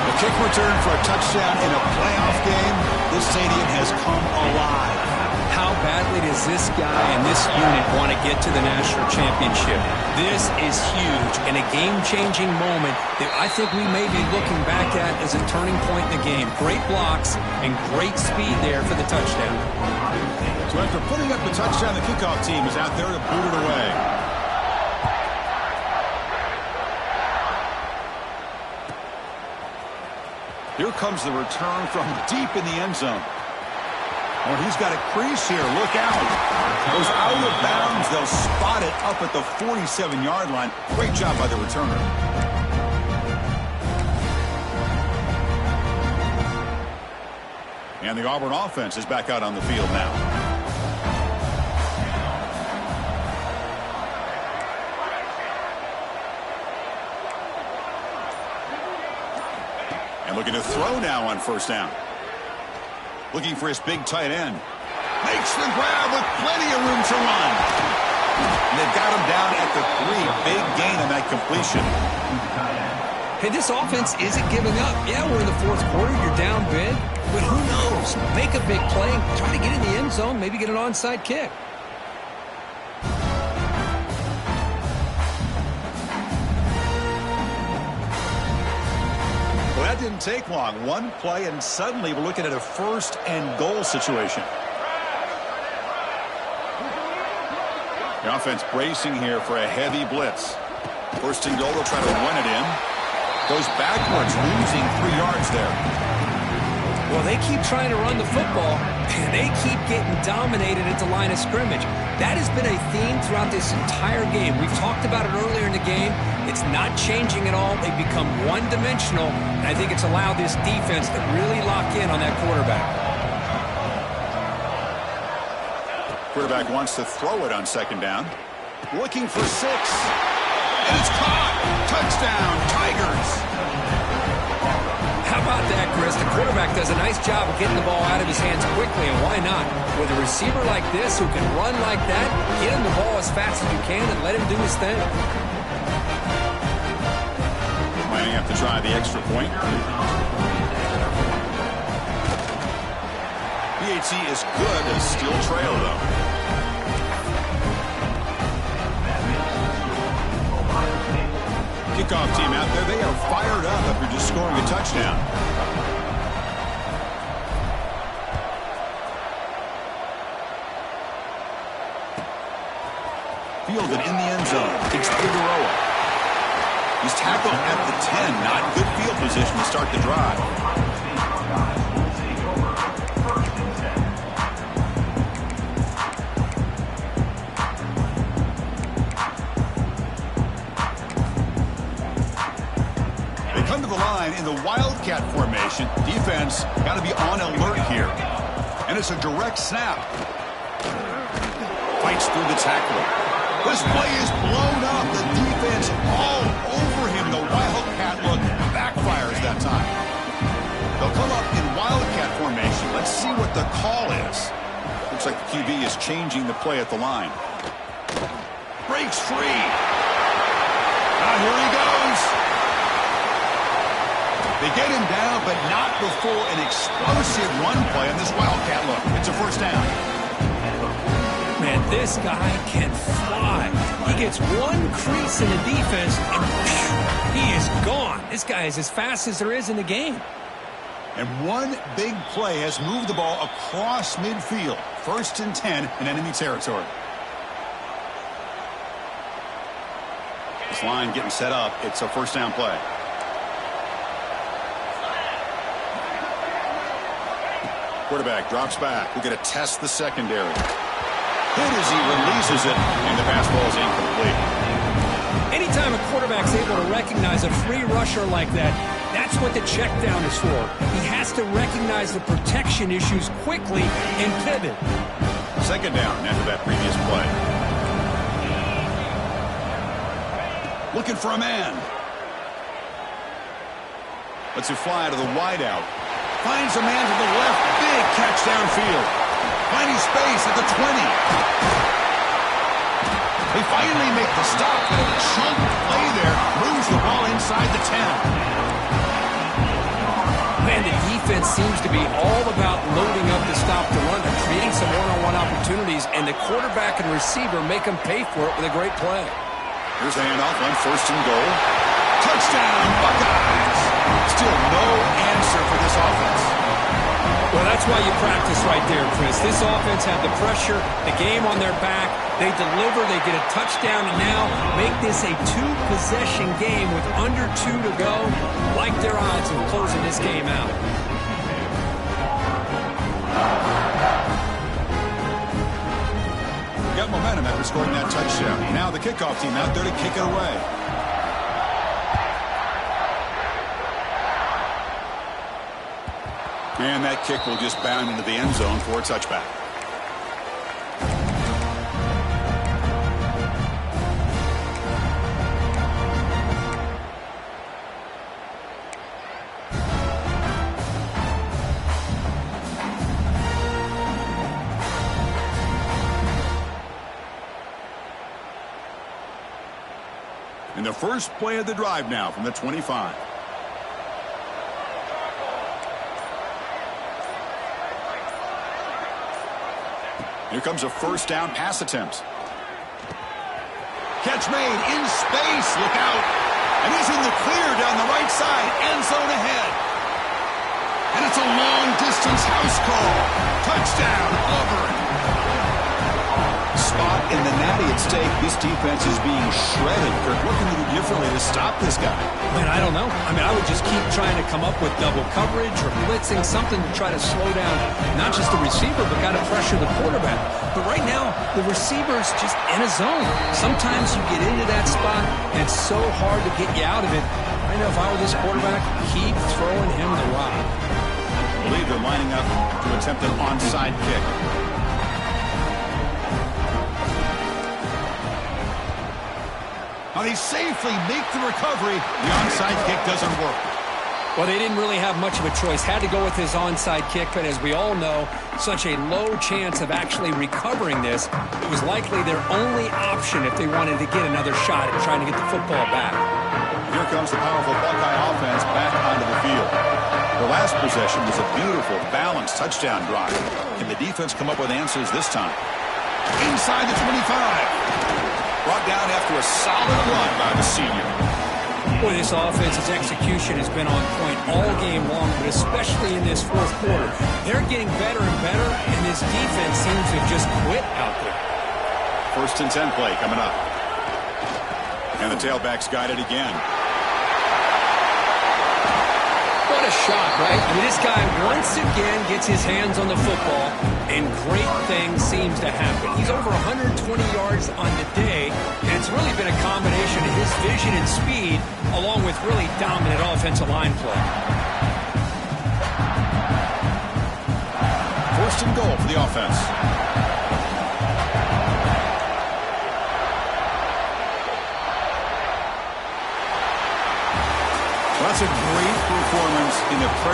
The kick return for a touchdown in a playoff game. This stadium has come alive. How badly does this guy and this unit want to get to the national championship? This is huge and a game-changing moment that I think we may be looking back at as a turning point in the game. Great blocks and great speed there for the touchdown. So after putting up the touchdown, the kickoff team is out there to boot it away. Here comes the return from deep in the end zone. Oh, he's got a crease here. Look out. Goes out of bounds. They'll spot it up at the 47-yard line. Great job by the returner. And the Auburn offense is back out on the field now. And looking to throw now on 1st down. Looking for his big tight end. Makes the grab with plenty of room to run. And they've got him down at the 3. Big gain on that completion. Hey, this offense isn't giving up. Yeah, we're in the fourth quarter. You're down big. But who knows? Make a big play. Try to get in the end zone. Maybe get an onside kick. Well, that didn't take long. One play, and suddenly we're looking at a first and goal situation. The offense bracing here for a heavy blitz. First and goal, they'll try to run it in. Goes backwards, losing 3 yards there. Well, they keep trying to run the football, and they keep getting dominated at the line of scrimmage. That has been a theme throughout this entire game. We've talked about it earlier in the game. It's not changing at all. They've become one-dimensional, and I think it's allowed this defense to really lock in on that quarterback. Quarterback wants to throw it on second down. Looking for 6. And it's caught. Touchdown, Tigers. How about that, Chris? The quarterback does a nice job of getting the ball out of his hands quickly, and why not? With a receiver like this who can run like that, get him the ball as fast as you can and let him do his thing. Might have to try the extra point. PAT is good as still trail, though. Kickoff team out there, they are fired up after just scoring a touchdown. Fielded in the end zone. It's Figueroa. He's tackled at the 10. Not good field position to start the drive. In the Wildcat formation, defense got to be on alert here. And it's a direct snap. Fights through the tackler. This play is blown up. The defense all over him. The Wildcat look backfires that time. They'll come up in Wildcat formation. Let's see what the call is. Looks like the QB is changing the play at the line. Breaks free. Now here he goes. They get him down, but not before an explosive run play on this Wildcat look. It's a first down. Man, this guy can fly. He gets one crease in the defense, and phew, he is gone. This guy is as fast as there is in the game. And one big play has moved the ball across midfield. First and 10 in enemy territory. This line getting set up. It's a first down play. Quarterback drops back. We're going to test the secondary. Hit as he releases it, and the pass ball is incomplete. Anytime a quarterback's able to recognize a free rusher like that, that's what the check down is for. He has to recognize the protection issues quickly and pivot. Second down after that previous play. Looking for a man. Lets it fly to the wideout. Finds a man to the left. Big catch downfield. Finding space at the 20. They finally make the stop. A chunk play there. Moves the ball inside the 10. Man, the defense seems to be all about loading up the stop to run. They're creating some one-on-one opportunities, and the quarterback and receiver make them pay for it with a great play. Here's the handoff on first and goal. Touchdown, Buckeyes! Still no answer for this offense. Well, that's why you practice right there, Chris. This offense had the pressure, the game on their back. They deliver, they get a touchdown, and now make this a two-possession game with under 2 to go. Like their odds of closing this game out. Got momentum after scoring that touchdown. Now the kickoff team out there to kick it away. And that kick will just bound into the end zone for a touchback. And the first play of the drive now from the 25. Here comes a first down pass attempt. Catch made in space. Look out. And he's in the clear down the right side. End zone ahead. And it's a long-distance house call. Touchdown, Auburn. Spot in the natty at stake. This defense is being shredded. Kirk, what can you do differently to stop this guy? Man, I don't know. I mean, I would just keep trying to come up with double coverage or blitzing, something to try to slow down not just the receiver, but got to pressure the quarterback. But right now, the receiver's just in a zone. Sometimes you get into that spot, and it's so hard to get you out of it. I know if I were this quarterback, keep throwing him the rock. I believe they're lining up to attempt an onside kick. Now they safely make the recovery. The onside kick doesn't work. Well, they didn't really have much of a choice. Had to go with his onside kick, but as we all know, such a low chance of actually recovering this. It was likely their only option if they wanted to get another shot at trying to get the football back. Here comes the powerful Buckeye offense back onto the field. The last possession was a beautiful, balanced touchdown drive. Can the defense come up with answers this time? Inside the 25. Brought down after a solid run by the senior. Boy, this offense's execution has been on point all game long, but especially in this fourth quarter. They're getting better and better, and this defense seems to have just quit out there. 1st and 10 play coming up. And the tailback's got it again. What a shot, right? I mean, this guy once again gets his hands on the football, and great things seems to happen. He's over 120 yards on the day, and it's really been a combination of his vision and speed, along with really dominant offensive line play. 1st and goal for the offense. Well, that's a great performance in the pressure.